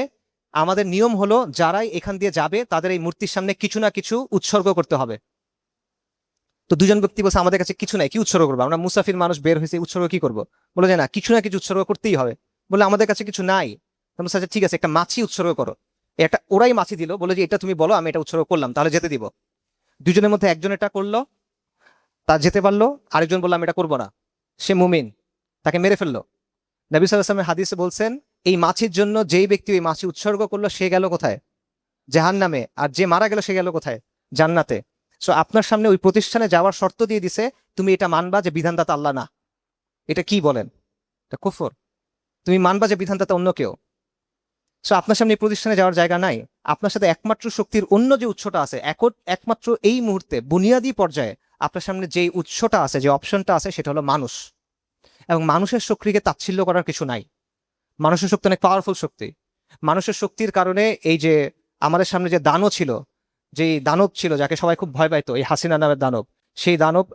আমাদের নিয়ম হলো যারাই এখান দিয়ে যাবে তাদের এই মূর্তির সামনে কিছু না কিছু উৎসর্গ করতে হবে। তো দুজন ব্যক্তি বলছে আমাদের কাছে কিছু নাই, কি উৎসর্গ করবো, আমরা মুসাফির মানুষ বের হয়েছে, উৎসর্গ কি করবো? বলে যে না, কিছু না কিছু উৎসর্গ করতেই হবে। বলে আমাদের কাছে কিছু নাই। তোমরা আচ্ছা ঠিক আছে, একটা মাছি উৎসর্গ করো। একটা ওরাই মাছি দিল, বলে যে এটা তুমি বলো, আমি এটা উৎসর্গ করলাম, তাহলে যেতে দিব। দুজনের মধ্যে একজন এটা করলো, তা যেতে পারলো। আরেকজন বললো আমি এটা করবো না, সে মুমিন, তাকে মেরে ফেললো। নবী সাল্লাল্লাহু আলাইহি ওয়াসাল্লাম হাদিসে বলছেন এই মাছির জন্য যেই ব্যক্তি ওই মাছি উৎসর্গ করলো সে গেল কোথায়? জাহান্নামে। আর যে মারা গেল সে গেল কোথায়? জান্নাতে। সো আপনার সামনে ওই প্রতিষ্ঠানে যাওয়ার শর্ত দিয়ে দিছে, তুমি এটা মানবা যে বিধানদাতা আল্লাহ না। এটা কি বলেন? এটা কুফর। তুমি মানবা যে বিধানদাতা অন্য কেউ। সো আপনার সামনে এই প্রতিষ্ঠানে যাওয়ার জায়গা নাই। আপনার সাথে একমাত্র শক্তির অন্য যে উৎসটা আছে, একমাত্র এই মুহূর্তে বুনিয়াদী পর্যায়ে আপনার সামনে যেই উৎসটা আছে, যে অপশনটা আছে, সেটা হলো মানুষ। এবং মানুষের শক্তিকে তাচ্ছিল্য করার কিছু নাই। মানুষের শক্তি অনেক পাওয়ারফুল শক্তি। মানুষের শক্তির কারণে এই যে আমাদের সামনে যে দানব ছিল, যেই দানব ছিল যাকে সবাই খুব ভয় পাইতো, এই হাসিনা নামের দানব, সেই দানব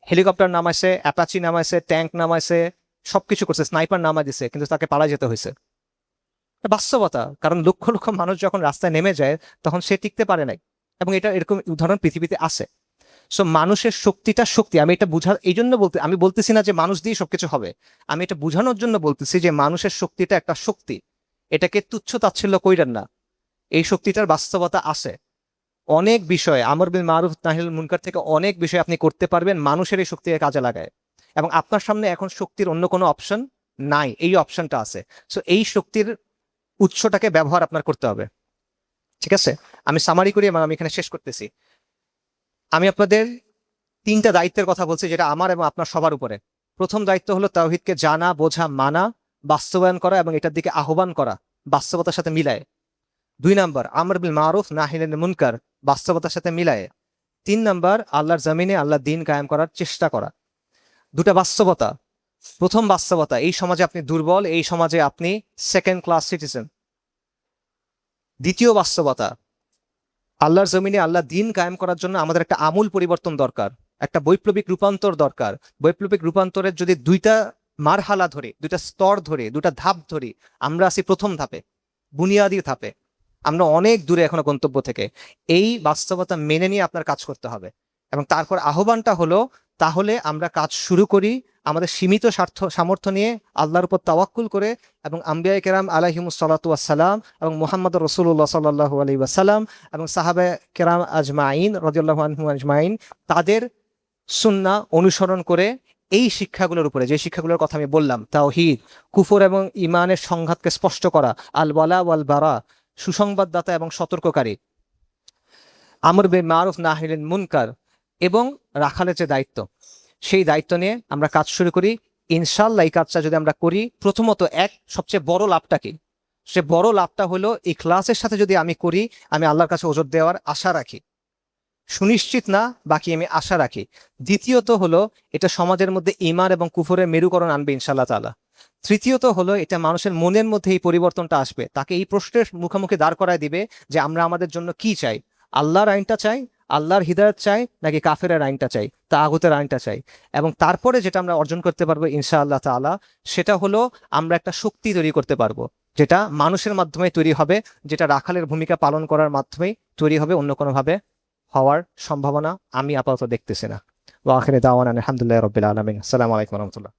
হেলিকপ্টার নামাইছে, অ্যাপাচি নামাইছে, ট্যাঙ্ক নামাইছে, সবকিছু করছে, স্নাইপার নামাই দিছে, কিন্তু তাকে পালাই যেতে হয়েছে। বাস্তবতা, কারণ লক্ষ লক্ষ মানুষ যখন রাস্তায় নেমে যায় তখন সে টিকতে পারে নাই। এবং এটা এরকম উদাহরণ পৃথিবীতে আছে। সো মানুষের শক্তিটা শক্তি, আমি এটা এই জন্য আমি বলতেছি না যে মানুষ দিয়ে সবকিছু হবে, আমি এটা বোঝানোর জন্য বলতেছি যে মানুষের শক্তিটা একটা শক্তি, এটাকে তুচ্ছ তাচ্ছিল্য কইরেন না। এই শক্তিটার বাস্তবতা আছে। অনেক বিষয় আমর বিল মারুফ নাহিল মুনকার থেকে অনেক বিষয় আপনি করতে পারবেন মানুষের এই শক্তিকে কাজে লাগায়। এবং আপনার সামনে এখন শক্তির অন্য কোনো অপশন নাই, এই অপশনটা আছে। সো এই শক্তির উৎসটাকে ব্যবহার আপনার করতে হবে। ঠিক আছে, আমি সামারি করি এবং আমি এখানে শেষ করতেছি। আমি আপনাদের 3টা দায়িত্বের কথা বলছি, যেটা আমার এবং আপনার সবার উপরে। প্রথম দায়িত্ব হলো তাওহীদকে জানা, বোঝা, মানা, বাস্তবায়ন করা এবং এটার দিকে আহ্বান করা বাস্তবতার সাথে মিলায়। 2 নাম্বার আমর বিল মারুফ নাহি আনিল মুনকার, বাস্তবতার সাথে মিলায়। 3 নাম্বার আল্লাহর জমিনে আল্লাহর দ্বীন কায়েম করার চেষ্টা করা। 2টা বাস্তবতা। প্রথম বাস্তবতা, এই সমাজে আপনি দুর্বল, এই সমাজে আপনি সেকেন্ড ক্লাস সিটিজেন। দ্বিতীয় বাস্তবতা, আল্লাহর জমিনে আল্লাহ দ্বীন কায়েম করার জন্য আমাদের একটা আমূল পরিবর্তন দরকার। একটা বৈপ্লবিক রূপান্তর দরকার। বৈপ্লবিক রূপান্তরের যদি দুইটা মারহালা ধরে, দুইটা স্তর ধরে, দুটা ধাপ ধরে, আমরা আছি প্রথম ধাপে, বুনিয়াদি ধাপে। আমরা অনেক দূরে এখনো গন্তব্য থেকে। এই বাস্তবতা মেনে নিয়ে আপনার কাজ করতে হবে। এবং তারপর আহ্বানটা হলো, তাহলে আমরা কাজ শুরু করি আমাদের সীমিত সামর্থ্য নিয়ে, আল্লাহর উপর তাওয়াক্কুল করে, এবং আম্বিয়া কেরাম আলাইহিমুস সালাতু ওয়াসসালাম এবং মুহাম্মদ রাসূলুল্লাহ সাল্লাল্লাহু আলাইহি ওয়াসাল্লাম এবং সাহাবা কেরাম আজমাইন রাদিয়াল্লাহু আনহুম আজমাইন, তাদের সুন্নাহ অনুসরণ করে এই শিক্ষাগুলোর উপরে, যে শিক্ষাগুলোর কথা আমি বললাম, তাওহীদ, কুফর এবং ঈমানের সংঘাতকে স্পষ্ট করা, আল ওয়ালা ওয়াল বারা, সুসংবাদদাতা এবং সতর্ককারী, আমর বিল মারুফ নাহি আনিল মুনকার, এবং রাখালের যে দায়িত্ব, সেই দায়িত্ব নিয়ে আমরা কাজ শুরু করি। ইনশাআল্লাহ এই কাজটা যদি আমরা করি, প্রথমত সবচেয়ে বড় লাভটা কি? সে বড় লাভটা হলো ইখলাসের সাথে যদি আমি করি, আমি আল্লাহর কাছে ওজর দেওয়ার আশা রাখি, সুনিশ্চিত না, বাকি আমি আশা রাখি। দ্বিতীয়ত হলো, এটা সমাজের মধ্যে ঈমান এবং কুফরের মেরুকরণ আনবে ইনশাআল্লাহ তাআলা। তৃতীয়ত হলো, এটা মানুষের মনের মধ্যে এই পরিবর্তনটা আসবে, তাকে এই প্রশ্নের মুখোমুখি দাঁড় করায় দিবে যে আমরা আমাদের জন্য কি চাই, আল্লাহর আইনটা চাই, আল্লাহর হিদায়াত চাই, নাকি কাফেরের আইনটা চাই, তাগুতের আইনটা চাই। এবং তারপরে যেটা আমরা অর্জন করতে পারবো ইনশাআল্লাহ তাআলা, সেটা হলো আমরা একটা শক্তি তৈরি করতে পারবো, যেটা মানুষের মাধ্যমে তৈরি হবে, যেটা রাখালের ভূমিকা পালন করার মাধ্যমেই তৈরি হবে, অন্য কোনোভাবে হওয়ার সম্ভাবনা আমি আপাতত দেখতেছি না। ওয়া আখিরি দাওয়ানা আলহামদুলিল্লাহি রাব্বিল আলামিন। আসসালামু আলাইকুম ওয়া রাহমাতুল্লাহ।